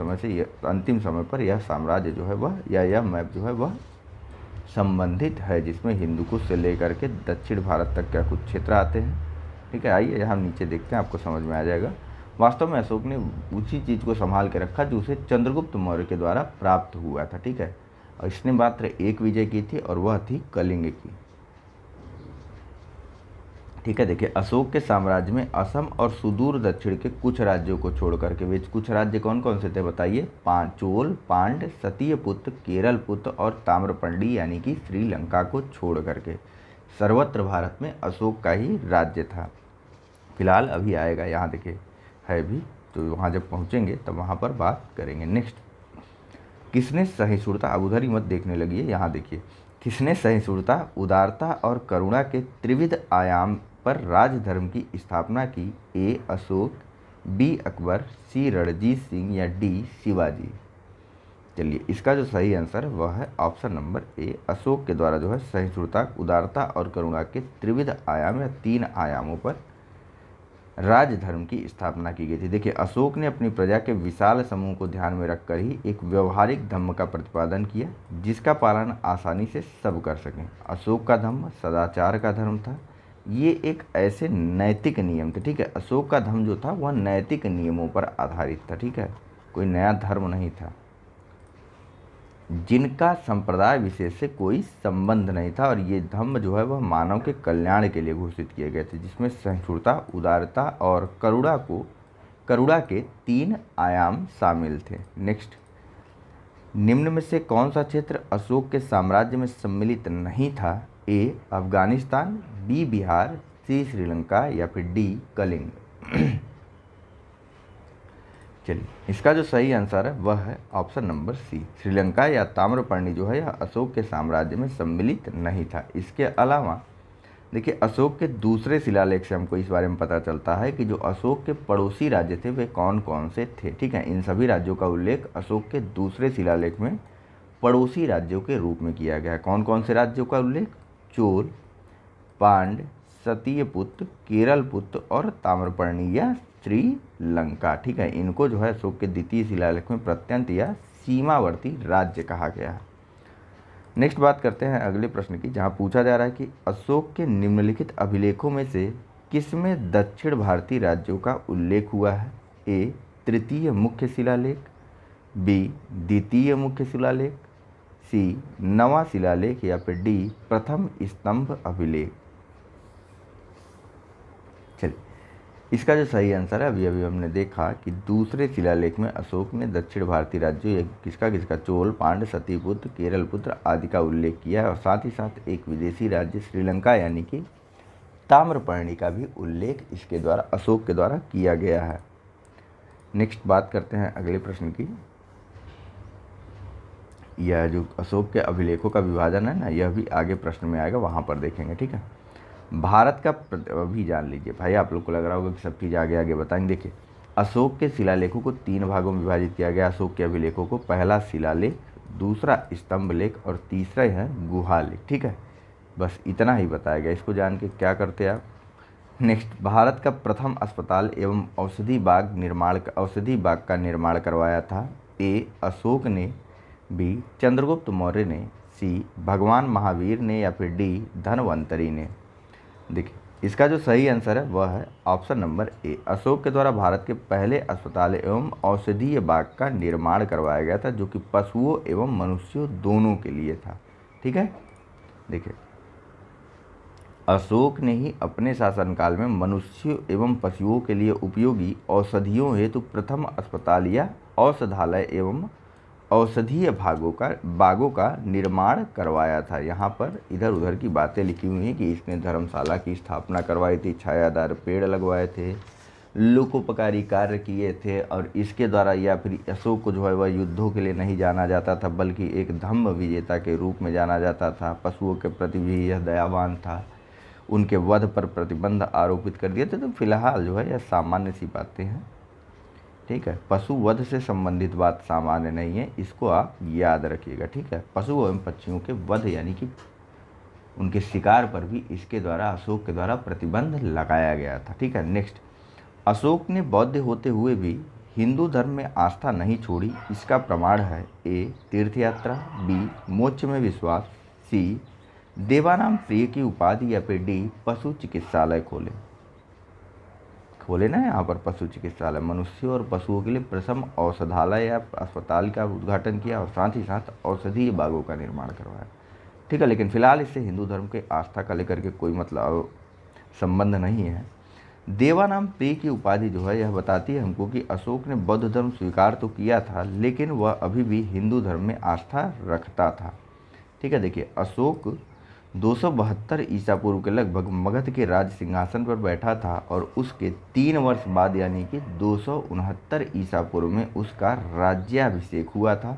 समय पर यह साम्राज्य जो है वह या यह मैप जो है वह संबंधित है, जिसमें हिंदुकुश से लेकर के दक्षिण भारत तक का कुछ क्षेत्र आते हैं। ठीक है, आइए हम नीचे देखते हैं, आपको समझ में आ जाएगा। वास्तव में अशोक ने उसी चीज़ को संभाल के रखा जो उसे चंद्रगुप्त मौर्य के द्वारा प्राप्त हुआ था। ठीक है, और इसने मात्र एक विजय की थी और वह थी कलिंग की। ठीक है, देखिए अशोक के साम्राज्य में असम और सुदूर दक्षिण के कुछ राज्यों को छोड़ करके, वे कुछ राज्य कौन कौन से थे बताइए? चोल, पांड, सतीयपुत्र, केरलपुत्र और ताम्रपंडी यानी कि श्रीलंका को छोड़ करके सर्वत्र भारत में अशोक का ही राज्य था। फिलहाल अभी आएगा, यहाँ देखिए है भी, तो वहाँ जब पहुँचेंगे तब वहाँ पर बात करेंगे। नेक्स्ट, किसने सहिष्णुता, अब उधर ही मत देखने लगी है, यहाँ देखिए, किसने सहिष्णुता, उदारता और करुणा के त्रिविध आयाम पर राजधर्म की स्थापना की? ए अशोक, बी अकबर, सी रणजीत सिंह या डी शिवाजी? चलिए इसका जो सही आंसर है वह है ऑप्शन नंबर ए, अशोक के द्वारा जो है सहिष्णुता, उदारता और करुणा के त्रिविध आयाम या 3 आयामों पर राजधर्म की स्थापना की गई थी। देखिए अशोक ने अपनी प्रजा के विशाल समूह को ध्यान में रखकर ही एक व्यवहारिक धम्म का प्रतिपादन किया, जिसका पालन आसानी से सब कर सकें। अशोक का धम्म सदाचार का धर्म था, ये एक ऐसे नैतिक नियम थे। ठीक है, अशोक का धर्म जो था वह नैतिक नियमों पर आधारित था। ठीक है, कोई नया धर्म नहीं था, जिनका संप्रदाय विशेष से कोई संबंध नहीं था, और ये धर्म जो है वह मानव के कल्याण के लिए घोषित किए गए थे, जिसमें सहिष्णुता, उदारता और करुणा के 3 आयाम शामिल थे। नेक्स्ट, निम्न में से कौन सा क्षेत्र अशोक के साम्राज्य में सम्मिलित नहीं था? ए अफगानिस्तान, बी बिहार, सी श्रीलंका या फिर डी कलिंग? चलिए इसका जो सही आंसर है वह है ऑप्शन नंबर सी, श्रीलंका या ताम्रपर्णी जो है यह अशोक के साम्राज्य में सम्मिलित नहीं था। इसके अलावा देखिए अशोक के दूसरे शिलालेख से हमको इस बारे में पता चलता है कि जो अशोक के पड़ोसी राज्य थे वे कौन कौन से थे। ठीक है, इन सभी राज्यों का उल्लेख अशोक के दूसरे शिलालेख में पड़ोसी राज्यों के रूप में किया गया है। कौन कौन से राज्यों का उल्लेख? चोल, पांड, सतीयपुत्र, केरलपुत्र और ताम्रपर्णी या श्रीलंका। ठीक है, इनको जो है अशोक के द्वितीय शिलालेख में प्रत्यंत या सीमावर्ती राज्य कहा गया है। नेक्स्ट बात करते हैं अगले प्रश्न की, जहां पूछा जा रहा है कि अशोक के निम्नलिखित अभिलेखों में से किसमें दक्षिण भारतीय राज्यों का उल्लेख हुआ है? ए तृतीय मुख्य शिलालेख, बी द्वितीय मुख्य शिलालेख, सी नवा शिलालेख या फिर डी प्रथम स्तंभ अभिलेख? चलिए इसका जो सही आंसर है अभी हमने देखा कि दूसरे शिलालेख में अशोक ने दक्षिण भारतीय राज्यों किसका चोल, पांड, सतीपुत्र, केरलपुत्र आदि का उल्लेख किया है, और साथ ही साथ एक विदेशी राज्य श्रीलंका यानी कि ताम्रपर्णी का भी उल्लेख इसके द्वारा अशोक के द्वारा किया गया है। नेक्स्ट बात करते हैं अगले प्रश्न की। यह जो अशोक के अभिलेखों का विभाजन है ना, यह भी आगे प्रश्न में आएगा, वहाँ पर देखेंगे। ठीक है, भारत का अभी जान लीजिए भाई, आप लोग को लग रहा होगा कि सब चीज़ आगे आगे बताएंगे। देखिए अशोक के शिलालेखों को 3 भागों में विभाजित किया गया। अशोक के अभिलेखों को पहला शिलालेख, दूसरा स्तंभ लेख और तीसरा है गुहा लेख। ठीक है, बस इतना ही बताया गया, इसको जान के क्या करते आप। नेक्स्ट, भारत का प्रथम अस्पताल एवं औषधि बाग का निर्माण करवाया था? ए अशोक ने, बी चंद्रगुप्त मौर्य ने, सी भगवान महावीर ने या फिर डी धनवंतरी ने? देखिए इसका जो सही आंसर है वह है ऑप्शन नंबर ए, अशोक के द्वारा भारत के पहले अस्पताल एवं औषधीय बाग का निर्माण करवाया गया था, जो कि पशुओं एवं मनुष्यों दोनों के लिए था। ठीक है, देखिए अशोक ने ही अपने शासनकाल में मनुष्यों एवं पशुओं के लिए उपयोगी औषधियों हेतु प्रथम अस्पताल या औषधालय एवं औषधीय बागों का निर्माण करवाया था। यहाँ पर इधर उधर की बातें लिखी हुई हैं कि इसने धर्मशाला की स्थापना करवाई थी, छायादार पेड़ लगवाए थे, लोकोपकारी कार्य किए थे, और इसके द्वारा या फिर अशोक को जो है वह युद्धों के लिए नहीं जाना जाता था, बल्कि एक धम्म विजेता के रूप में जाना जाता था। पशुओं के प्रति भी यह दयावान था, उनके वध पर प्रतिबंध आरोपित कर दिए थे। तो फिलहाल जो है यह सामान्य सी बातें हैं। ठीक है, पशु वध से संबंधित बात सामान्य नहीं है, इसको आप याद रखिएगा। ठीक है, पशु एवं पक्षियों के वध यानी कि उनके शिकार पर भी इसके द्वारा, अशोक के द्वारा प्रतिबंध लगाया गया था। ठीक है, नेक्स्ट, अशोक ने बौद्ध होते हुए भी हिंदू धर्म में आस्था नहीं छोड़ी, इसका प्रमाण है ए तीर्थ यात्रा, बी मोक्ष में विश्वास, सी देवानाम प्रिय की उपाधि, या फिर डी पशु चिकित्सालय खोले ना यहाँ पर पशु चिकित्सालय, मनुष्यों और पशुओं के लिए प्रथम औषधालय या अस्पताल का उद्घाटन किया और साथ ही साथ औषधीय बागों का निर्माण करवाया। ठीक है, लेकिन फिलहाल इससे हिंदू धर्म के आस्था का लेकर के कोई मतलब संबंध नहीं है। देवानाम प्रिय की उपाधि जो है यह बताती है हमको कि अशोक ने बौद्ध धर्म स्वीकार तो किया था, लेकिन वह अभी भी हिंदू धर्म में आस्था रखता था। ठीक है, देखिए अशोक 272 ईसा पूर्व के लगभग मगध के राज सिंहासन पर बैठा था और उसके 3 वर्ष बाद यानी कि 269 ईसा पूर्व में उसका राज्याभिषेक हुआ था।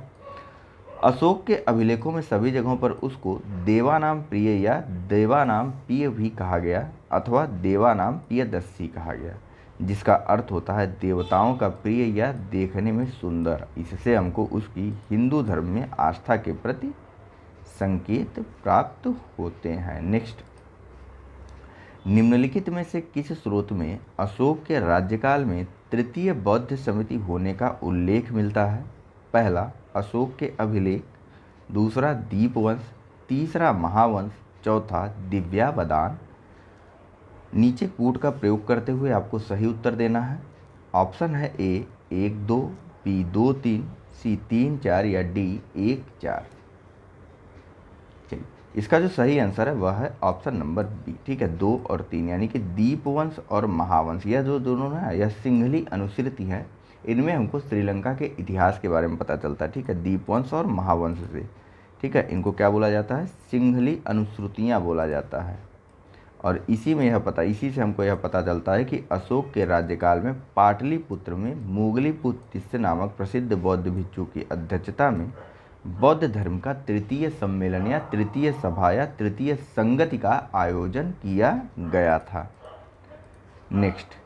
अशोक के अभिलेखों में सभी जगहों पर उसको देवानाम प्रिय या देवानाम प्रिय भी कहा गया अथवा देवानाम प्रियदर्शी कहा गया, जिसका अर्थ होता है देवताओं का प्रिय या देखने में सुंदर। इससे हमको उसकी हिंदू धर्म में आस्था के प्रति संकेत प्राप्त होते हैं। नेक्स्ट, निम्नलिखित में से किस स्रोत में अशोक के राज्यकाल में तृतीय बौद्ध समिति होने का उल्लेख मिलता है? पहला अशोक के अभिलेख, दूसरा दीपवंश, तीसरा महावंश, चौथा दिव्यावदान। नीचे कूट का प्रयोग करते हुए आपको सही उत्तर देना है। ऑप्शन है ए 1 2, बी 2 3, सी 3 4 या डी 1 4। चलिए, इसका जो सही आंसर है वह है ऑप्शन नंबर बी। ठीक है, 2 और 3 यानी कि दीपवंश और महावंश, यह जो दोनों ना यह सिंहली अनुश्रुति है। इनमें हमको श्रीलंका के इतिहास के बारे में पता चलता है। ठीक है, दीपवंश और महावंश से। ठीक है, इनको क्या बोला जाता है? सिंहली अनुश्रुतियाँ बोला जाता है। और इसी से हमको यह पता चलता है कि अशोक के राज्यकाल में पाटलिपुत्र में मोगलीपुत्र नामक प्रसिद्ध बौद्ध भिक्षु की अध्यक्षता में बौद्ध धर्म का तृतीय सम्मेलन या तृतीय सभा या तृतीय संगति का आयोजन किया गया था। नेक्स्ट,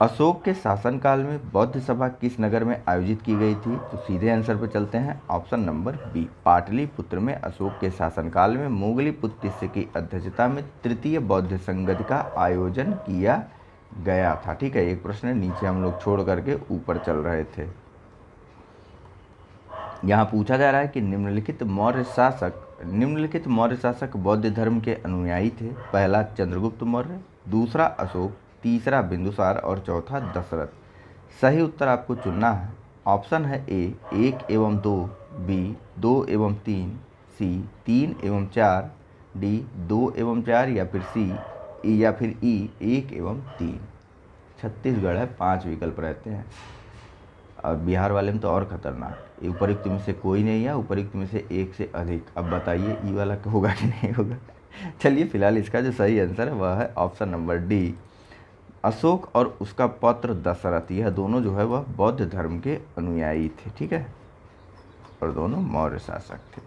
अशोक के शासनकाल में बौद्ध सभा किस नगर में आयोजित की गई थी? तो सीधे आंसर पर चलते हैं, ऑप्शन नंबर बी, पाटलिपुत्र में अशोक के शासनकाल में मोगलीपुत्र की अध्यक्षता में तृतीय बौद्ध संगति का आयोजन किया गया था। ठीक है, एक प्रश्न नीचे हम लोग छोड़ करके ऊपर चल रहे थे। यहाँ पूछा जा रहा है कि निम्नलिखित मौर्य शासक बौद्ध धर्म के अनुयायी थे। पहला चंद्रगुप्त मौर्य, दूसरा अशोक, तीसरा बिंदुसार और चौथा दशरथ। सही उत्तर आपको चुनना है। ऑप्शन है ए 1 एवं 2, बी 2 एवं 3, सी 3 एवं 4, डी 2 एवं 4 या फिर सी या फिर ई 1 एवं 3। छत्तीसगढ़ है, 5 विकल्प रहते हैं और बिहार वाले में तो और खतरनाक, उपयुक्त में से कोई नहीं है, उपयुक्त में से एक से अधिक। अब बताइए ई वाला होगा कि नहीं होगा। चलिए, फिलहाल इसका जो सही आंसर है वह है ऑप्शन नंबर डी, अशोक और उसका पौत्र दशरथ। यह दोनों जो है वह बौद्ध धर्म के अनुयायी थे। ठीक है, और दोनों मौर्य शासक थे।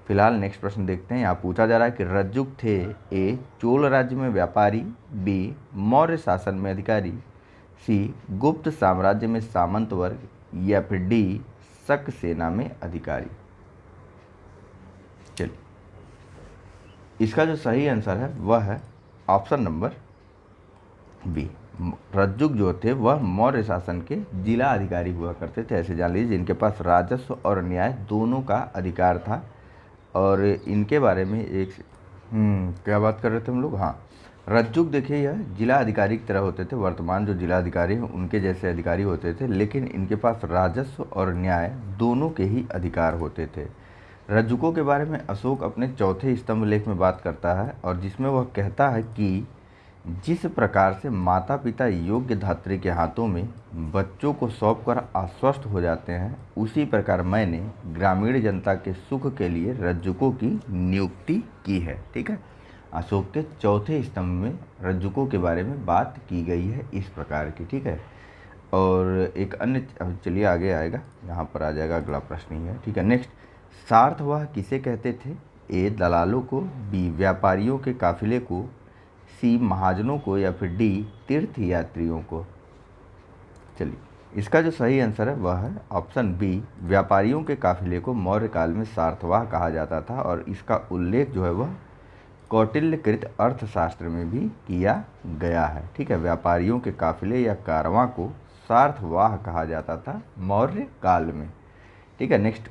फिलहाल नेक्स्ट प्रश्न देखते हैं। यहाँ पूछा जा रहा है कि रज्जुक थे ए चोल राज्य में व्यापारी, बी मौर्य शासन में अधिकारी, सी गुप्त साम्राज्य में सामंत वर्ग या फिर डी शक सेना में अधिकारी। चलिए, इसका जो सही आंसर है वह है ऑप्शन नंबर बी, रज्जुक जो थे वह मौर्य शासन के जिला अधिकारी हुआ करते थे। ऐसे जान लीजिए जिनके पास राजस्व और न्याय दोनों का अधिकार था। और इनके बारे में एक क्या बात कर रहे थे हम लोग? हाँ, रज्जुक देखिए यह जिला अधिकारी की तरह होते थे। वर्तमान जो जिला अधिकारी हैं उनके जैसे अधिकारी होते थे, लेकिन इनके पास राजस्व और न्याय दोनों के ही अधिकार होते थे। रज्जुकों के बारे में अशोक अपने चौथे स्तंभ लेख में बात करता है और जिसमें वह कहता है कि जिस प्रकार से माता पिता योग्य धात्री के हाथों में बच्चों को सौंपकर आश्वस्त हो जाते हैं, उसी प्रकार मैंने ग्रामीण जनता के सुख के लिए रज्जुकों की नियुक्ति की है। ठीक है, अशोक के चौथे स्तंभ में रज्जुकों के बारे में बात की गई है इस प्रकार की। ठीक है, और एक अन्य, चलिए आगे आएगा, यहाँ पर आ जाएगा अगला प्रश्न ही है। ठीक है, नेक्स्ट, सार्थवाह किसे कहते थे? ए दलालों को, बी व्यापारियों के काफिले को, सी महाजनों को या फिर डी तीर्थ यात्रियों को। चलिए, इसका जो सही आंसर है वह है ऑप्शन बी, व्यापारियों के काफिले को मौर्य काल में सार्थवाह कहा जाता था और इसका उल्लेख जो है वह कौटिल्यकृत अर्थशास्त्र में भी किया गया है। ठीक है, व्यापारियों के काफिले या कारवां को सार्थवाह कहा जाता था मौर्य काल में। ठीक है, नेक्स्ट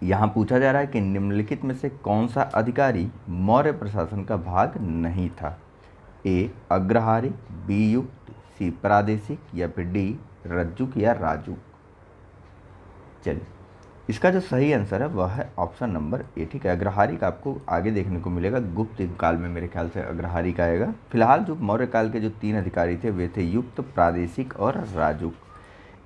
यहाँ पूछा जा रहा है कि निम्नलिखित में से कौन सा अधिकारी मौर्य प्रशासन का भाग नहीं था? ए अग्रहारी, बी युक्त, सी प्रादेशिक या फिर डी रज्जुक या राजुक। चलिए, इसका जो सही आंसर है वह है ऑप्शन नंबर ए। ठीक है, अग्रहारी का आपको आगे देखने को मिलेगा, गुप्त काल में मेरे ख्याल से अग्रहारी का आएगा। फिलहाल जो मौर्य काल के जो 3 अधिकारी थे वे थे युक्त, प्रादेशिक और राजुक।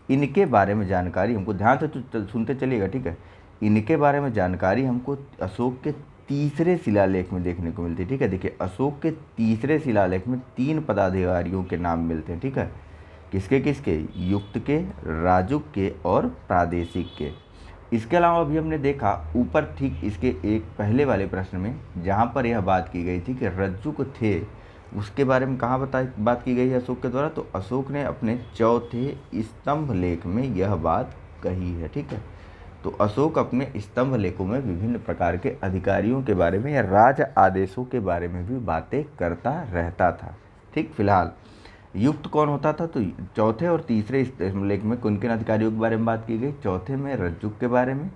इनके बारे में जानकारी हमको ध्यान से सुनते चलिएगा। ठीक है, इनके बारे में जानकारी हमको अशोक के तीसरे शिलालेख में देखने को मिलती है। ठीक है, देखिए अशोक के तीसरे शिलालेख में 3 पदाधिकारियों के नाम मिलते हैं। ठीक है, किसके किसके? युक्त के, राजुक के और प्रादेशिक के। इसके अलावा अभी हमने देखा ऊपर ठीक इसके एक पहले वाले प्रश्न में जहाँ पर यह बात की गई थी कि रज्जुक थे, उसके बारे में कहाँ बात की गई है अशोक के द्वारा? तो अशोक ने अपने चौथे स्तंभ लेख में यह बात कही है। ठीक है, तो अशोक अपने स्तंभ लेखों में विभिन्न प्रकार के अधिकारियों के बारे में या राज आदेशों के बारे में भी बातें करता रहता था। ठीक, फिलहाल युक्त कौन होता था? तो चौथे और तीसरे स्तंभ लेख में किन किन अधिकारियों के बारे में बात की गई? चौथे में रज्जुक के बारे में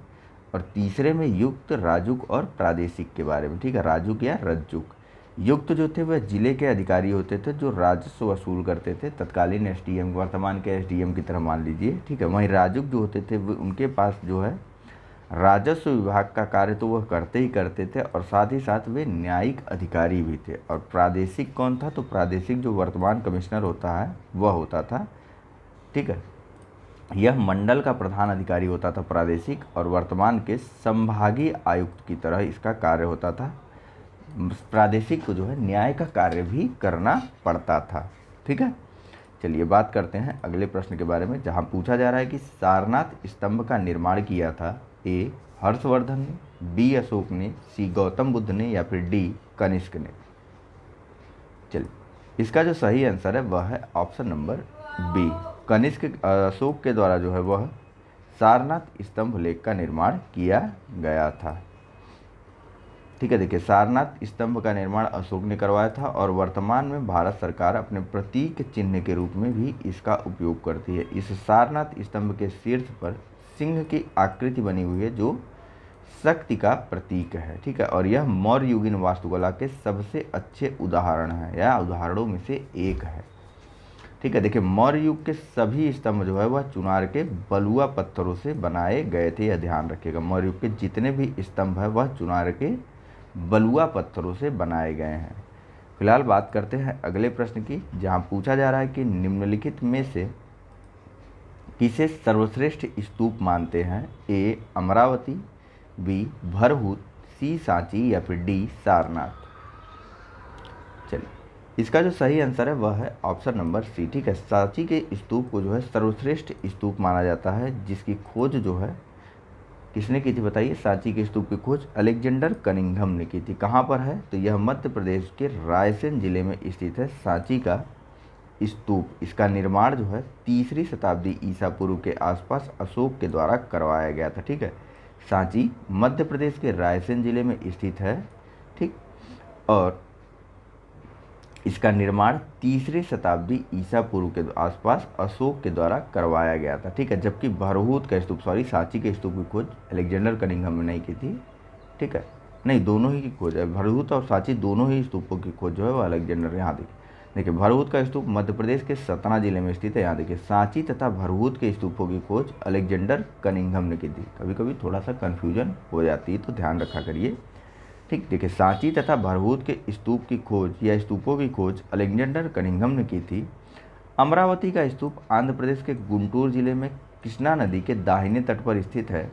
और तीसरे में युक्त, राजुक और प्रादेशिक के बारे में। ठीक है, राजुक या रज्जुक। युक्त जो थे वह जिले के अधिकारी होते थे जो राजस्व वसूल करते थे, तत्कालीन एसडीएम, वर्तमान के एसडीएम की तरह मान लीजिए। ठीक है, वहीं राजुक जो होते थे वो उनके पास जो है राजस्व विभाग का कार्य तो वह करते ही करते थे और साथ ही साथ वे न्यायिक अधिकारी भी थे। और प्रादेशिक कौन था? तो प्रादेशिक जो वर्तमान कमिश्नर होता है वह होता था। ठीक है, यह मंडल का प्रधान अधिकारी होता था प्रादेशिक, और वर्तमान के संभागीय आयुक्त की तरह इसका कार्य होता था। प्रादेशिक को जो है न्याय का कार्य भी करना पड़ता था। ठीक है, चलिए बात करते हैं अगले प्रश्न के बारे में, जहां पूछा जा रहा है कि सारनाथ स्तंभ का निर्माण किया था ए हर्षवर्धन ने, बी अशोक ने, सी गौतम बुद्ध ने या फिर डी कनिष्क ने। चलिए, इसका जो सही आंसर है वह है option number B, Kanishka. Ashoka के द्वारा जो है वह सारनाथ स्तंभ लेख का निर्माण किया गया था। ठीक है, देखिए सारनाथ स्तंभ का निर्माण अशोक ने करवाया था और वर्तमान में भारत सरकार अपने प्रतीक चिन्ह के रूप में भी इसका उपयोग करती है। इस सारनाथ स्तंभ के शीर्ष पर सिंह की आकृति बनी हुई है जो शक्ति का प्रतीक है। ठीक है, और यह मौर्य युगीन वास्तुकला के सबसे अच्छे उदाहरण है या उदाहरणों में से एक है। ठीक है, देखिए मौर्य युग के सभी स्तंभ जो है वह चुनार के बलुआ पत्थरों से बनाए गए थे, यह ध्यान रखिएगा। मौर्य युग के जितने भी स्तंभ है वह चुनार के बलुआ पत्थरों से बनाए गए हैं। फिलहाल बात करते हैं अगले प्रश्न की, जहां पूछा जा रहा है कि निम्नलिखित में से किसे सर्वश्रेष्ठ स्तूप मानते हैं? ए अमरावती, बी भरहूत, सी सांची या फिर डी सारनाथ। चलिए, इसका जो सही आंसर है वह है ऑप्शन नंबर सी। ठीक है, सांची के स्तूप को जो है सर्वश्रेष्ठ स्तूप माना जाता है, जिसकी खोज जो है किसने की थी बताइए? सांची के स्तूप की खोज अलेक्जेंडर कनिंघम ने की थी। कहाँ पर है? तो यह मध्य प्रदेश के रायसेन जिले में स्थित है सांची का स्तूप। इसका निर्माण जो है 3री शताब्दी ईसा पूर्व के आसपास अशोक के द्वारा करवाया गया था। ठीक है, सांची मध्य प्रदेश के रायसेन जिले में स्थित है। ठीक, और इसका निर्माण 3री शताब्दी ईसा पूर्व के आसपास अशोक के द्वारा करवाया गया था। ठीक है, जबकि भरहूत का स्तूप सांची के स्तूप की खोज अलेक्जेंडर कनिंघम ने नहीं की थी। ठीक है, नहीं, दोनों ही की खोज है, भरहूत और सांची दोनों ही स्तूपों की खोज जो है वो अलेक्जेंडर। यहाँ देखिए भरहूत का स्तूप मध्य प्रदेश के सतना जिले में स्थित है। यहाँ देखिए सांची तथा भरहूत के स्तूपों की खोज अलेक्जेंडर कनिंघम ने की थी। कभी कभी थोड़ा सा कन्फ्यूजन हो जाती है तो ध्यान रखा करिए। ठीक, देखिए सांची तथा भरहूत के स्तूप की खोज या स्तूपों की खोज अलेक्जेंडर कनिंघम ने की थी। अमरावती का स्तूप आंध्र प्रदेश के गुंटूर जिले में कृष्णा नदी के दाहिने तट पर स्थित है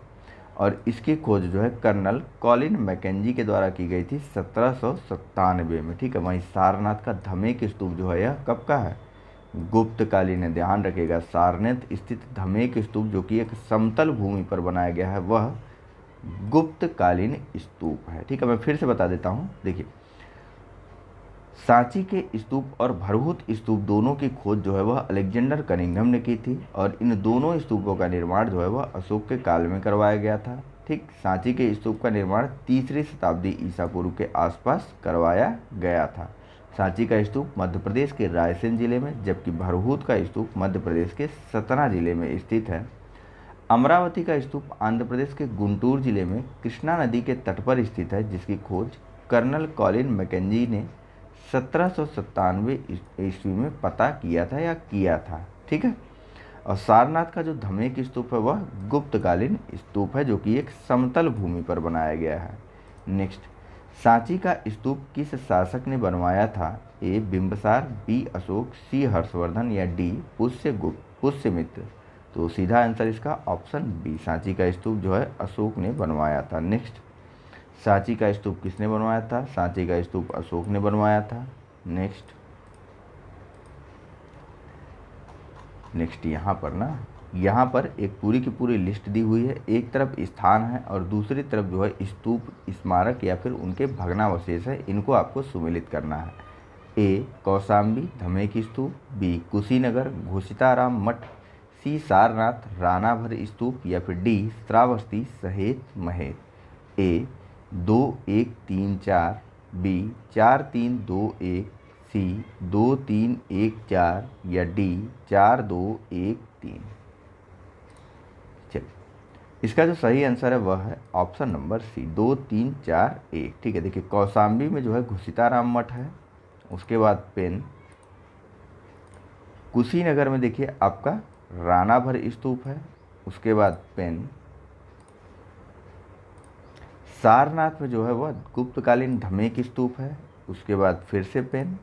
और इसकी खोज जो है कर्नल कॉलिन मैकेंजी के द्वारा की गई थी 1797 में। ठीक है, वहीं सारनाथ का धमेक स्तूप जो है यह कब का है? गुप्तकालीन है, ध्यान रखिएगा। सारनाथ स्थित धमेक स्तूप जो कि एक समतल भूमि पर बनाया गया है वह गुप्तकालीन स्तूप है। ठीक है, मैं फिर से बता देता हूँ। देखिए सांची के स्तूप और भरहूत स्तूप दोनों की खोज जो है वह अलेक्जेंडर कनिंघम ने की थी और इन दोनों स्तूपों का निर्माण जो है वह अशोक के काल में करवाया गया था। ठीक, सांची के स्तूप का निर्माण 3री शताब्दी ईसा पूर्व के आसपास करवाया गया था। सांची का स्तूप मध्य प्रदेश के रायसेन जिले में, जबकि भरहूत का स्तूप मध्य प्रदेश के सतना जिले में स्थित है। अमरावती का स्तूप आंध्र प्रदेश के गुंटूर जिले में कृष्णा नदी के तट पर स्थित है, जिसकी खोज कर्नल कॉलिन मैकेंजी ने 1797 ईस्वी में पता किया था। ठीक है। और सारनाथ का जो धमेक स्तूप है वह गुप्तकालीन स्तूप है, जो कि एक समतल भूमि पर बनाया गया है। नेक्स्ट, सांची का स्तूप किस शासक ने बनवाया था? ए बिंबसार, बी अशोक, सी हर्षवर्धन या डी पुष्यमित्र। तो सीधा आंसर इसका ऑप्शन बी, सांची का स्तूप जो है अशोक ने बनवाया था। नेक्स्ट, सांची का स्तूप किसने बनवाया था? सांची का स्तूप अशोक ने बनवाया था। नेक्स्ट यहाँ पर एक पूरी की पूरी लिस्ट दी हुई है। एक तरफ स्थान है और दूसरी तरफ जो है स्तूप, स्मारक या फिर उनके भग्नावशेष है। इनको आपको सुमेलित करना है। ए कौशाम्बी धमेक स्तूप, बी कुशीनगर घोषिताराम मठ, सी सारनाथ रानाभर स्तूप या फिर डी श्रावस्ती सहेत महेत। ए 2 1 3 4, बी 4 3 2 1, सी 2 3 1 4 या डी 4 2 1 3। चलिए, इसका जो सही आंसर है वह है ऑप्शन नंबर सी 2 3 4 1। ठीक है, देखिए कौशाम्बी में जो है घुसीताराम मठ है, उसके बाद पेन। कुशीनगर में देखिए आपका रानाभर स्तूप है, उसके बाद पेन। सारनाथ में जो है वह गुप्तकालीन धमेक स्तूप है, उसके बाद फिर से पेन।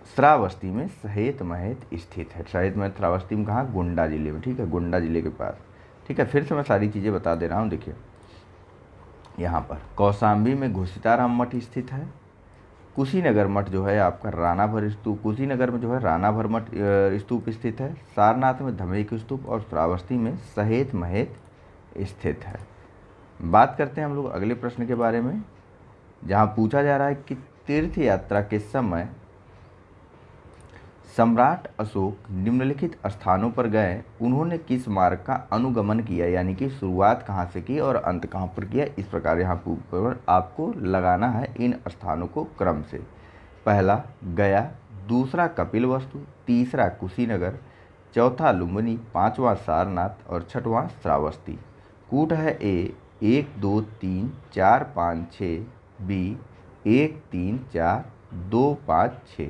श्रावस्ती में सहेत महेत स्थित है। सहेत महेत श्रावस्ती में कहाँ? गोंडा जिले में। ठीक है, गोंडा जिले के पास। ठीक है, फिर से मैं सारी चीज़ें बता दे रहा हूँ। देखिए यहाँ पर कौशाम्बी में घोषिताराम मठ स्थित है। कुशीनगर मठ जो है आपका रानाभर स्तूप, कुशीनगर में जो है रानाभर मठ स्तूप स्थित है। सारनाथ में धमेक स्तूप और श्रावस्ती में सहेत महेत स्थित है। बात करते हैं हम लोग अगले प्रश्न के बारे में, जहाँ पूछा जा रहा है कि तीर्थ यात्रा के समय सम्राट अशोक निम्नलिखित स्थानों पर गए, उन्होंने किस मार्ग का अनुगमन किया, यानी कि शुरुआत कहाँ से की और अंत कहाँ पर किया। इस प्रकार यहाँ पर आपको लगाना है इन स्थानों को क्रम से। पहला गया, दूसरा कपिलवस्तु, तीसरा कुशीनगर, चौथा लुम्बिनी, पांचवा सारनाथ और छठवां श्रावस्ती। कूट है ए 1 2 3 4 5 6, बी 1 3 4 2 5 6,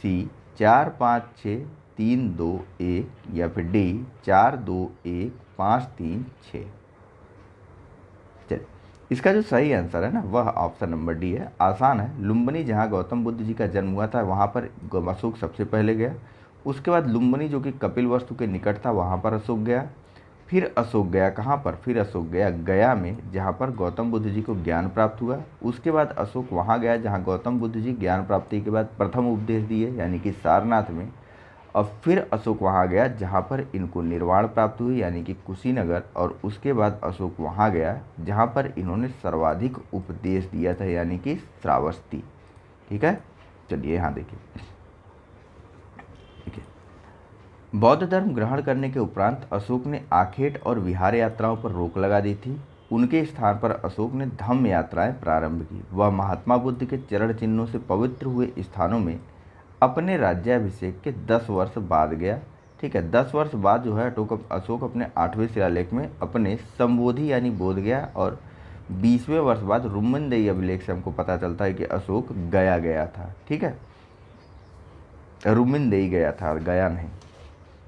सी 4 5 6 3 2 1 या फिर डी 4 2 1 5 3 6। चलिए, इसका जो सही आंसर है ना वह ऑप्शन नंबर डी है। आसान है। लुम्बिनी जहाँ गौतम बुद्ध जी का जन्म हुआ था वहाँ पर अशोक सबसे पहले गया। उसके बाद लुम्बिनी जो कि कपिलवस्तु के निकट था वहाँ पर अशोक गया। फिर अशोक गया कहाँ पर? फिर अशोक गया गया में, जहाँ पर गौतम बुद्ध जी को ज्ञान प्राप्त हुआ। उसके बाद अशोक वहाँ गया जहाँ गौतम बुद्ध जी ज्ञान प्राप्ति के बाद प्रथम उपदेश दिए, यानी कि सारनाथ में। और फिर अशोक वहाँ गया जहाँ पर इनको निर्वाण प्राप्त हुई, यानी कि कुशीनगर। और उसके बाद अशोक वहाँ गया जहाँ पर इन्होंने सर्वाधिक उपदेश दिया था, यानी कि श्रावस्ती। ठीक है, चलिए यहाँ देखिए। बौद्ध धर्म ग्रहण करने के उपरांत अशोक ने आखेट और विहार यात्राओं पर रोक लगा दी थी। उनके स्थान पर अशोक ने धम्म यात्राएं प्रारंभ की। वह महात्मा बुद्ध के चरण चिन्हों से पवित्र हुए स्थानों में अपने राज्याभिषेक के 10 वर्ष बाद गया। ठीक है, 10 वर्ष बाद जो है अशोक अपने 8वें शिलालेख में अपने संबोधि यानी बोध गया। और 20वें वर्ष बाद रुम्मनदेई अभिलेख से हमको पता चलता है कि अशोक गया था। ठीक है, रुम्मनदेई गया था, गया नहीं।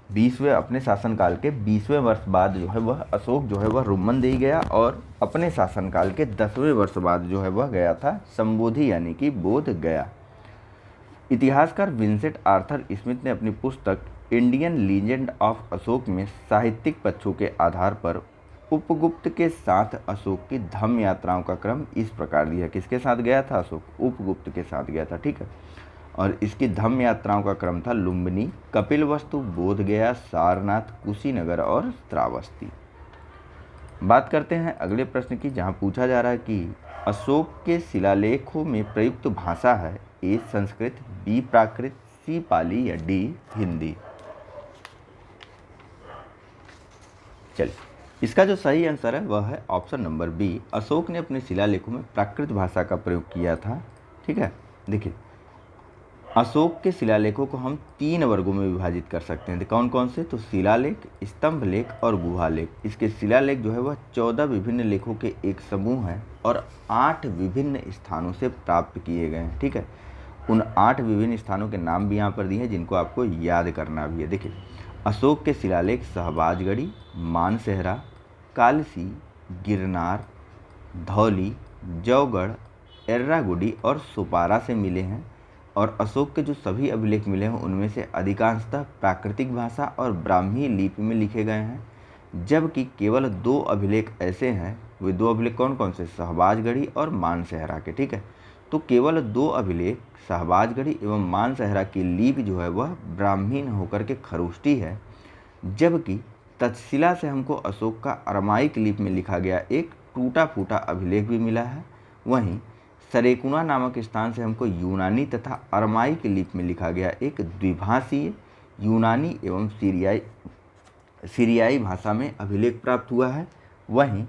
20वें अपने शासनकाल के 20वें वर्ष बाद जो है वह अशोक जो है वह रुम्मनदेई गया। और अपने शासनकाल के 10वें वर्ष बाद जो है वह गया था संबोधि यानी कि बोध गया। इतिहासकार विंसेंट आर्थर स्मिथ ने अपनी पुस्तक इंडियन लीजेंड ऑफ अशोक में साहित्यिक पक्षों के आधार पर उपगुप्त के साथ अशोक की धम्म यात्राओं का क्रम इस प्रकार दिया। किसके साथ गया था अशोक? उपगुप्त के साथ गया था। ठीक है, और इसकी धम्म यात्राओं का क्रम था लुम्बिनी, कपिलवस्तु, बोधगया, सारनाथ, कुशीनगर और श्रावस्ती। बात करते हैं अगले प्रश्न की, जहां पूछा जा रहा है कि अशोक के शिलालेखों में प्रयुक्त भाषा है ए संस्कृत, बी प्राकृत, सी पाली या डी हिंदी। चलिए, इसका जो सही आंसर है वह है ऑप्शन नंबर बी। अशोक ने अपने शिलालेखों में प्राकृत भाषा का प्रयोग किया था। ठीक है, देखिए अशोक के शिलालेखों को हम 3 वर्गों में विभाजित कर सकते हैं। तो कौन कौन से? तो शिलालेख, स्तंभ लेख और गुहा लेख। इसके शिलालेख जो है वह 14 विभिन्न लेखों के एक समूह है और 8 विभिन्न स्थानों से प्राप्त किए गए हैं। ठीक है, उन 8 विभिन्न स्थानों के नाम भी यहाँ पर दिए हैं जिनको आपको याद करना भी है। देखिए अशोक के शिलालेख शहबाजगढ़ी, मानसेहरा, कालसी, गिरनार, धौली, जौगढ़, एर्रागुडी और सुपारा से मिले हैं। और अशोक के जो सभी अभिलेख मिले हैं उनमें से अधिकांशतः प्राकृतिक भाषा और ब्राह्मी लिपि में लिखे गए हैं, जबकि केवल 2 अभिलेख ऐसे हैं। वे 2 अभिलेख कौन कौन से? शहबाजगढ़ी और मानसेहरा के। ठीक है, तो केवल 2 अभिलेख शहबाजगढ़ी एवं मानसेहरा की लिपि जो है वह ब्राह्मी होकर के खरोष्टी है, जबकि तक्षशिला से हमको अशोक का अरमाइक लिपि में लिखा गया एक टूटा फूटा अभिलेख भी मिला है। वहीं सरेकुना नामक स्थान से हमको यूनानी तथा अरमाइक लिपि में लिखा गया एक द्विभाषीय यूनानी एवं सीरियाई भाषा में अभिलेख प्राप्त हुआ है। वहीं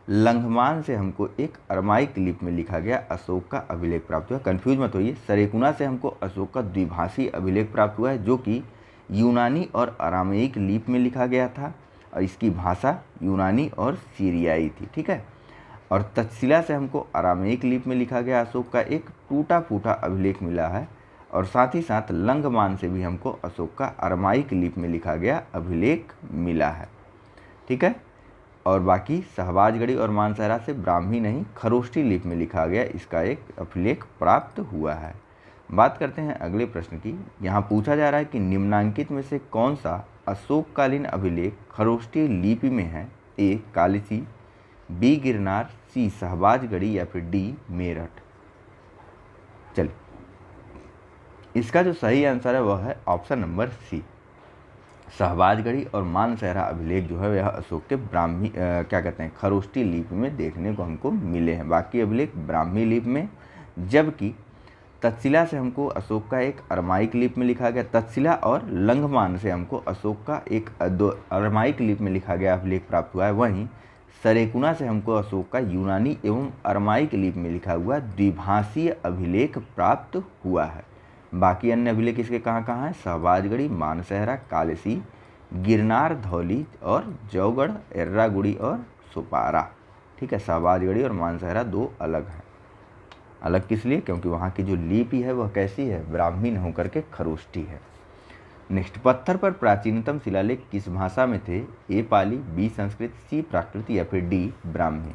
लंघमान से हमको एक अरमाइक लिपि में लिखा गया अशोक का अभिलेख प्राप्त हुआ। कन्फ्यूज मत होइए, सरेकुना से हमको अशोक का द्विभाषी अभिलेख प्राप्त हुआ है जो कि यूनानी और अरामेइक लिपि में लिखा गया था और इसकी भाषा यूनानी और सीरियाई थी। ठीक है, और तक्षशिला से हमको अरामेइक लिपि में लिखा गया अशोक का एक टूटा फूटा अभिलेख मिला है और साथ ही साथ लंघमान से भी हमको अशोक का अरमाइक लिपि में लिखा गया अभिलेख मिला है। ठीक है, और बाकी शहबाजगढ़ी और मानसेहरा से ब्राह्मी नहीं खरोष्टी लिपि में लिखा गया इसका एक अभिलेख प्राप्त हुआ है। बात करते हैं अगले प्रश्न की। यहाँ पूछा जा रहा है कि निम्नांकित में से कौन सा अशोककालीन अभिलेख खरोष्टी लिपि में है? ए कालिसी, बी गिरनार, सी शहबाजगढ़ी या फिर डी मेरठ। चलिए, इसका जो सही आंसर है वह है ऑप्शन नंबर सी। शहबाजगढ़ी और मानसेहरा अभिलेख जो है यह अशोक के ब्राह्मी क्या कहते हैं खरोष्टी लिपि में देखने को हमको मिले हैं। बाकी अभिलेख ब्राह्मी लिपि में, जबकि तक्षशिला से हमको अशोक का एक अरमाइक लिपि में लिखा गया। तक्षशिला और लंघमान से हमको अशोक का एक अरमाइक लिपि में लिखा गया अभिलेख प्राप्त हुआ है। वहीं सरेकुना से हमको अशोक का यूनानी एवं अरमाइक लिपि में लिखा हुआ द्विभाषीय अभिलेख प्राप्त हुआ है। बाकी अन्य अभिलेख इसके कहाँ कहाँ हैं? शहबाजगढ़ी, मानसेहरा, कालसी, गिरनार, धौली और जौगढ़, एर्रागुड़ी और सुपारा। ठीक है, शहबाजगढ़ी और मानसेहरा 2 अलग हैं। अलग किस लिए? क्योंकि वहाँ की जो लिपि है वह कैसी है? ब्राह्मी होकर के खरोष्टी है। नेक्स्ट, पत्थर पर प्राचीनतम शिलालेख किस भाषा में थे? ए पाली, बी संस्कृत, सी प्राकृत या फिर डी ब्राह्मी।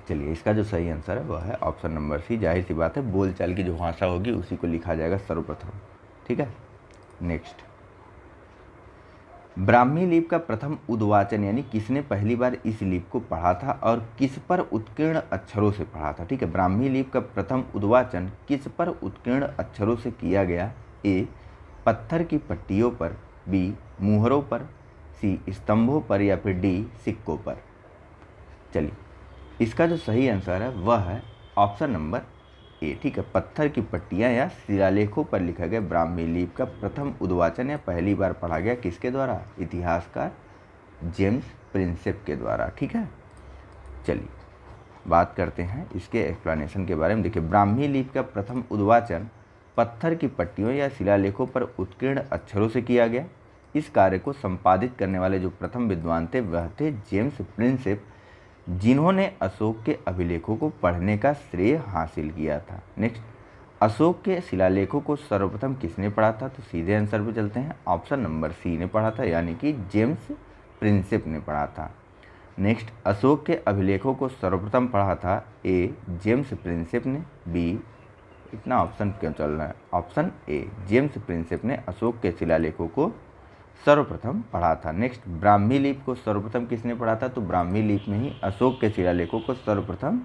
चलिए, इसका जो सही आंसर है वह है ऑप्शन नंबर सी। जाहिर सी बात है, बोलचाल की जो भाषा होगी उसी को लिखा जाएगा सर्वप्रथम। ठीक है, नेक्स्ट, ब्राह्मी लिपि का प्रथम उद्वाचन यानी किसने पहली बार इस लिपि को पढ़ा था और किस पर उत्कीर्ण अक्षरों से पढ़ा था? ठीक है, ब्राह्मी लिपि का प्रथम उद्वाचन किस पर उत्कीर्ण अक्षरों से किया गया? ए पत्थर की पट्टियों पर, बी मुहरों पर, सी स्तंभों पर या फिर डी सिक्कों पर। चलिए, इसका जो सही आंसर है वह है ऑप्शन नंबर ए। ठीक है, पत्थर की पट्टियाँ या शिलालेखों पर लिखा गया ब्राह्मी लिपि का प्रथम उद्वाचन या पहली बार पढ़ा गया किसके द्वारा? इतिहासकार जेम्स प्रिंसेप के द्वारा। ठीक है, चलिए बात करते हैं इसके एक्सप्लेनेशन के बारे में। देखिए, ब्राह्मी लिपि का प्रथम उद्वाचन पत्थर की पट्टियों या शिलालेखों पर उत्कीर्ण अक्षरों से किया गया। इस कार्य को संपादित करने वाले जो प्रथम विद्वान थे वह थे जेम्स प्रिंसेप, जिन्होंने अशोक के अभिलेखों को पढ़ने का श्रेय हासिल किया था। नेक्स्ट, अशोक के शिलालेखों को सर्वप्रथम किसने पढ़ा था? तो सीधे आंसर पे चलते हैं, ऑप्शन नंबर सी ने पढ़ा था, यानी कि जेम्स प्रिंसेप ने पढ़ा था। नेक्स्ट, अशोक के अभिलेखों को सर्वप्रथम पढ़ा था ए जेम्स प्रिंसेप ने, बी इतना ऑप्शन क्यों चल रहा है? ऑप्शन ए जेम्स प्रिंसेप ने अशोक के शिलालेखों को सर्वप्रथम पढ़ा था। नेक्स्ट, ब्राह्मी लिपि को सर्वप्रथम किसने पढ़ा था? तो ब्राह्मी लिपि में ही अशोक के शिलालेखों को सर्वप्रथम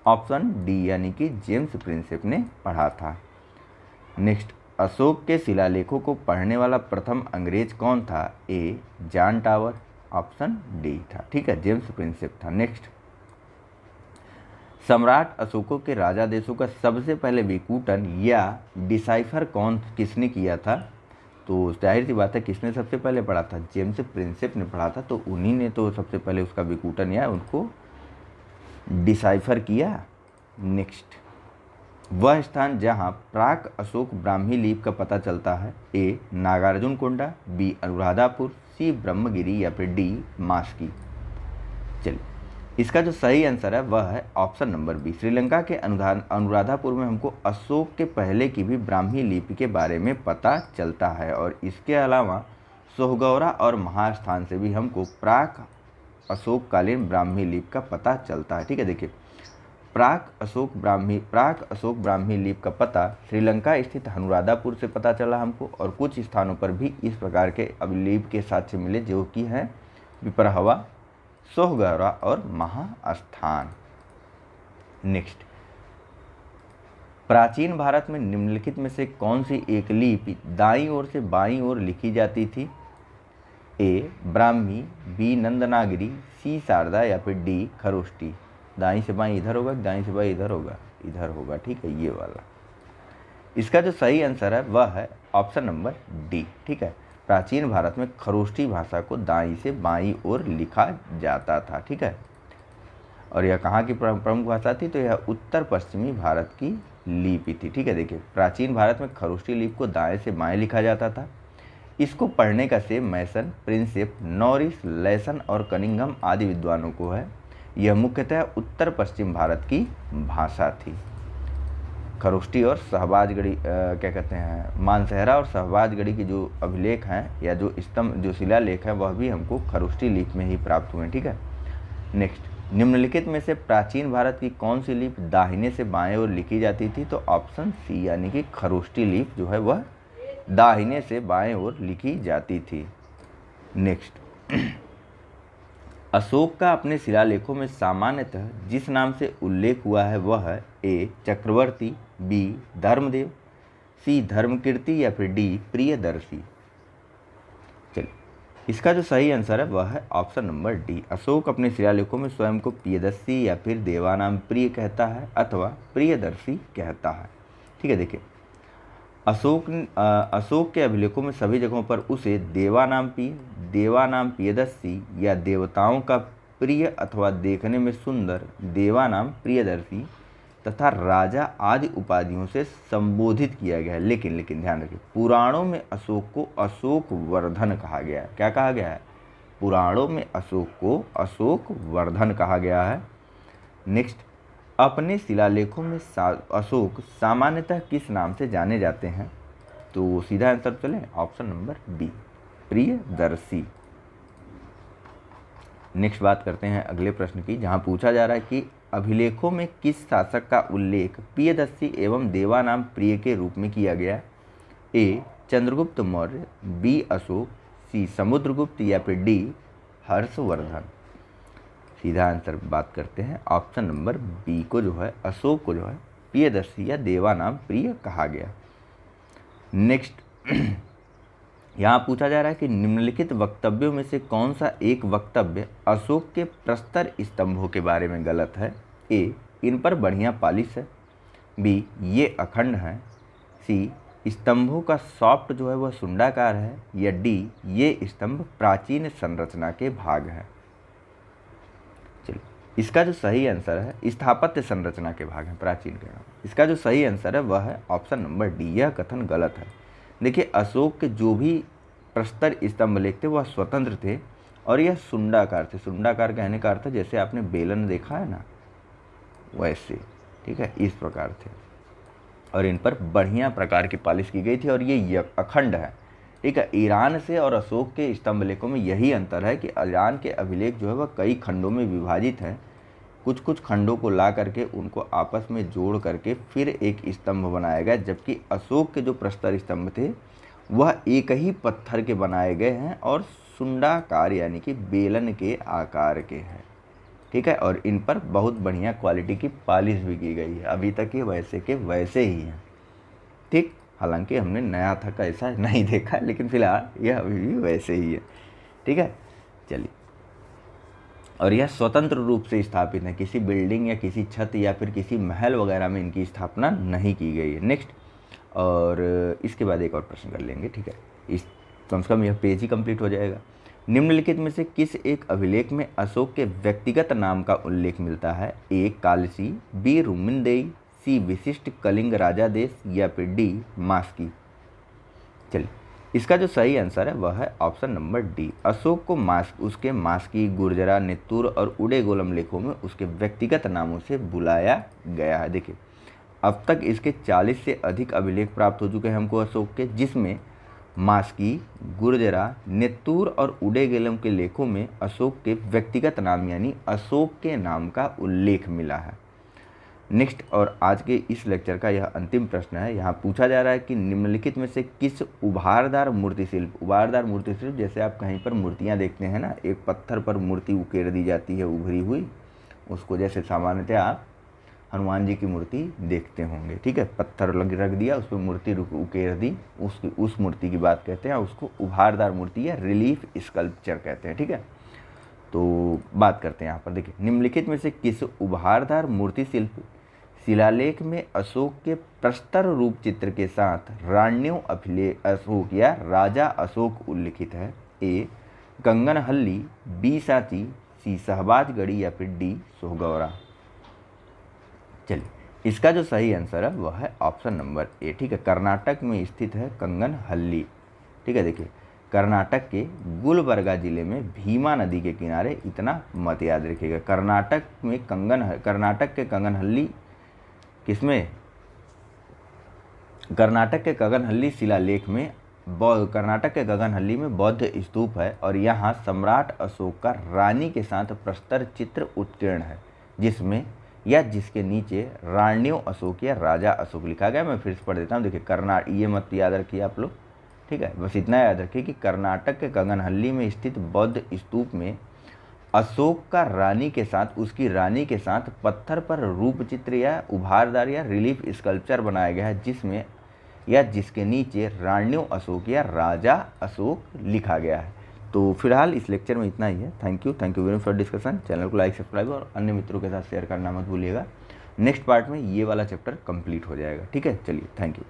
ऑप्शन डी यानी कि जेम्स प्रिंसेप ने पढ़ा था। नेक्स्ट, अशोक के शिलालेखों को पढ़ने वाला प्रथम अंग्रेज कौन था? ए जॉन टावर, ऑप्शन डी था। ठीक है, जेम्स प्रिंसेप था। नेक्स्ट, सम्राट अशोकों के राजादेशों का सबसे पहले विकूटन या डिसाइफर किसने किया था? तो जाहिर सी बात है किसने सबसे पहले पढ़ा था, जेम्स प्रिंसेप ने पढ़ा था, तो उन्हीं ने तो सबसे पहले उसका विकूटन या उनको डिसाइफर किया। नेक्स्ट, वह स्थान जहाँ प्राक अशोक ब्राह्मी लिपि का पता चलता है, ए नागार्जुन कोंडा, बी अनुराधापुर, सी ब्रह्मगिरी या फिर डी मास्की। चलिए, इसका जो सही आंसर है वह है ऑप्शन नंबर बी। श्रीलंका के अनुराधापुर में हमको अशोक के पहले की भी ब्राह्मी लिपि के बारे में पता चलता है, और इसके अलावा सोहगौरा और महास्थान से भी हमको प्राक अशोककालीन ब्राह्मी लिपि का पता चलता है। ठीक है, देखिए प्राक अशोक ब्राह्मी लिपि का पता श्रीलंका स्थित अनुराधापुर से पता चला हमको, और कुछ स्थानों पर भी इस प्रकार के अभिलेख के साक्ष्य मिले जो कि हैं पिपरहवा, सोहगौरा और महास्थान। नेक्स्ट, प्राचीन भारत में निम्नलिखित में से कौन सी एक लिपि दाईं ओर से बाईं ओर लिखी जाती थी, ए ब्राह्मी, बी नंदनागिरी, सी शारदा या फिर डी खरोष्टी। दाईं से बाईं इधर होगा, दाईं से बाईं इधर होगा, इधर होगा। ठीक है, ये वाला। इसका जो सही आंसर है वह है ऑप्शन नंबर डी। ठीक है, प्राचीन भारत में खरोष्टी भाषा को दाईं से बाईं ओर लिखा जाता था। ठीक है, और यह कहाँ की प्रमुख भाषा थी, तो यह उत्तर पश्चिमी भारत की लिपि थी। ठीक है, देखिए प्राचीन भारत में खरोष्टी लिपि को दाएं से बाएं लिखा जाता था। इसको पढ़ने का श्रेय मैसन, प्रिंसेप, नॉरिस, लेसन और कनिंघम आदि विद्वानों को है। यह मुख्यतः उत्तर पश्चिम भारत की भाषा थी। खरोष्टी और सहबाजगढ़ी क्या कहते हैं, मानसहरा और सहबाजगढ़ी की जो अभिलेख हैं या जो स्तंभ जो शिलालेख हैं वह भी हमको खरोष्टी लिपि में ही प्राप्त हुए। ठीक है, नेक्स्ट, निम्नलिखित में से प्राचीन भारत की कौन सी लिपि दाहिने से बाएं ओर लिखी जाती थी, तो ऑप्शन सी यानी कि खरोष्टी लिपि जो है वह दाहिने से बाएं ओर लिखी जाती थी। नेक्स्ट, अशोक का अपने शिलालेखों में सामान्यतः जिस नाम से उल्लेख हुआ है वह है ए चक्रवर्ती, बी धर्मदेव, सी धर्मकीर्ति या फिर डी प्रियदर्शी। चलिए, इसका जो सही आंसर है वह है ऑप्शन नंबर डी। अशोक अपने शिलालेखों में स्वयं को प्रियदर्शी या फिर देवानाम प्रिय कहता है अथवा प्रियदर्शी कहता है। ठीक है, देखिए अशोक के अभिलेखों में सभी जगहों पर उसे देवानाम प्रियदर्शी या देवताओं का प्रिय अथवा देखने में सुंदर देवानाम प्रियदर्शी तथा राजा आदि उपाधियों से संबोधित किया गया है। लेकिन ध्यान रखिए, पुराणों में अशोक को अशोक वर्धन कहा गया है। क्या कहा गया है? पुराणों में अशोक को अशोक वर्धन कहा गया है। नेक्स्ट, अपने शिलालेखों में अशोक सामान्यतः किस नाम से जाने जाते हैं? तो सीधा आंसर चले option number B, Priyadarshi. Next बात करते हैं अगले प्रश्न की, जहां पूछा जा रहा है कि अभिलेखों में किस शासक का उल्लेख प्रियदर्शी एवं देवानाम प्रिय के रूप में किया गया? ए चंद्रगुप्त मौर्य, बी अशोक, सी समुद्रगुप्त या फिर डी हर्षवर्धन। सीधा आंसर बात करते हैं ऑप्शन नंबर बी को जो है अशोक को जो है प्रियदर्शी या देवानाम प्रिय कहा गया। नेक्स्ट, यहाँ पूछा जा रहा है कि निम्नलिखित वक्तव्यों में से कौन सा एक वक्तव्य अशोक के प्रस्तर स्तंभों के बारे में गलत है? ए इन पर बढ़िया पालिश है, बी ये अखंड हैं, सी स्तंभों का सॉफ्ट जो है वह सुंडाकार है, या डी ये स्तंभ प्राचीन संरचना के भाग हैं। चलिए, इसका जो सही आंसर है स्थापत्य संरचना के भाग हैं, प्राचीन के नाम। इसका जो सही आंसर है वह है ऑप्शन नंबर डी, यह कथन गलत है। देखिए, अशोक के जो भी प्रस्तर स्तंभ लेख थे वह स्वतंत्र थे और यह सुंडाकार थे। सुंडाकार कहने का अर्थ जैसे आपने बेलन देखा है ना, वैसे। ठीक है, इस प्रकार थे और इन पर बढ़िया प्रकार की पालिश की गई थी और ये अखंड है। ठीक है, ईरान से और अशोक के स्तंभ लेखों में यही अंतर है कि ईरान के अभिलेख जो है वह कई खंडों में विभाजित हैं। कुछ कुछ खंडों को ला करके उनको आपस में जोड़ करके फिर एक स्तंभ बनाया गया, जबकि अशोक के जो प्रस्तर स्तंभ थे वह एक ही पत्थर के बनाए गए हैं और सुंडाकार यानी कि बेलन के आकार के हैं। ठीक है, और इन पर बहुत बढ़िया क्वालिटी की पॉलिश भी की गई है। अभी तक ये वैसे के वैसे ही हैं। ठीक, हालांकि हमने नया था का ऐसा नहीं देखा, लेकिन फिलहाल यह अभी भी वैसे ही है। ठीक है, चलिए, और यह स्वतंत्र रूप से स्थापित है, किसी बिल्डिंग या किसी छत या फिर किसी महल वगैरह में इनकी स्थापना नहीं की गई है। नेक्स्ट, और इसके बाद एक और प्रश्न कर लेंगे। ठीक है, इस कम से कम यह पेज ही कंप्लीट हो जाएगा। निम्नलिखित में से किस एक अभिलेख में अशोक के व्यक्तिगत नाम का उल्लेख मिलता है? ए कालसी, बी रुमिनदेई, सी विशिष्ट कलिंग राजादेश या फिर डी मास्की। चलिए, इसका जो सही आंसर है वह है ऑप्शन नंबर डी। अशोक को उसके मास्की, गुर्जरा, नेत्तूर और उडेगोलम लेखों में उसके व्यक्तिगत नामों से बुलाया गया है। देखिए, अब तक इसके 40 से अधिक अभिलेख प्राप्त हो चुके हैं हमको अशोक के, जिसमें मास्की, गुर्जरा, नेत्तूर और उडेगोलम के लेखों में अशोक के व्यक्तिगत नाम यानी अशोक के नाम का उल्लेख मिला है। नेक्स्ट और आज के इस लेक्चर का यह अंतिम प्रश्न है। यहाँ पूछा जा रहा है कि निम्नलिखित में से किस उभारदार मूर्तिशिल्प, जैसे आप कहीं पर मूर्तियाँ देखते हैं ना, एक पत्थर पर मूर्ति उकेर दी जाती है उभरी हुई, उसको जैसे सामान्यतः आप हनुमान जी की मूर्ति देखते होंगे, ठीक है, पत्थर रख दिया, उस पर मूर्ति उकेर दी, उस मूर्ति की बात कहते हैं, उसको उभारदार मूर्ति या रिलीफ स्कल्पचर कहते हैं, ठीक है। तो बात करते हैं यहाँ पर, देखिए, निम्नलिखित में से किस उभारदार मूर्ति शिलालेख में अशोक के प्रस्तर रूप चित्र के साथ राण्यों अशोक या राजा अशोक उल्लिखित है? ए कंगनहल्ली, बी सांची, सी शहबाजगढ़ी या फिर डी सोहगौरा। चलिए, इसका जो सही आंसर है वह है ऑप्शन नंबर ए, ठीक है, कर्नाटक में स्थित है कंगनहल्ली, ठीक है। देखिए, कर्नाटक के गुलबर्गा जिले में भीमा नदी के किनारे, इतना मत याद रखिएगा। कर्नाटक के कंगनहल्ली किसमें? कर्नाटक के कंगनहल्ली शिलालेख में कर्नाटक के कंगनहल्ली में बौद्ध स्तूप है और यहाँ सम्राट अशोक का रानी के साथ प्रस्तर चित्र उत्कीर्ण है, जिसमें या जिसके नीचे राण्यों अशोक या राजा अशोक लिखा गया। मैं फिर से पढ़ देता हूँ। देखिए, ये मत याद रखिए आप लोग, ठीक है, बस इतना याद रखिए कि कर्नाटक के कंगनहल्ली में स्थित बौद्ध स्तूप में अशोक का उसकी रानी के साथ पत्थर पर रूप चित्र या उभारदार या रिलीफ स्कल्पचर बनाया गया है, जिसमें या जिसके नीचे राण्यों अशोक या राजा अशोक लिखा गया है। तो फिलहाल इस लेक्चर में इतना ही है। Thank you very much for discussion. Channel को लाइक, सब्सक्राइब और अन्य मित्रों के साथ शेयर करना मत भूलिएगा। नेक्स्ट पार्ट में ये वाला चैप्टर कंप्लीट हो जाएगा, ठीक है। चलिए, थैंक यू।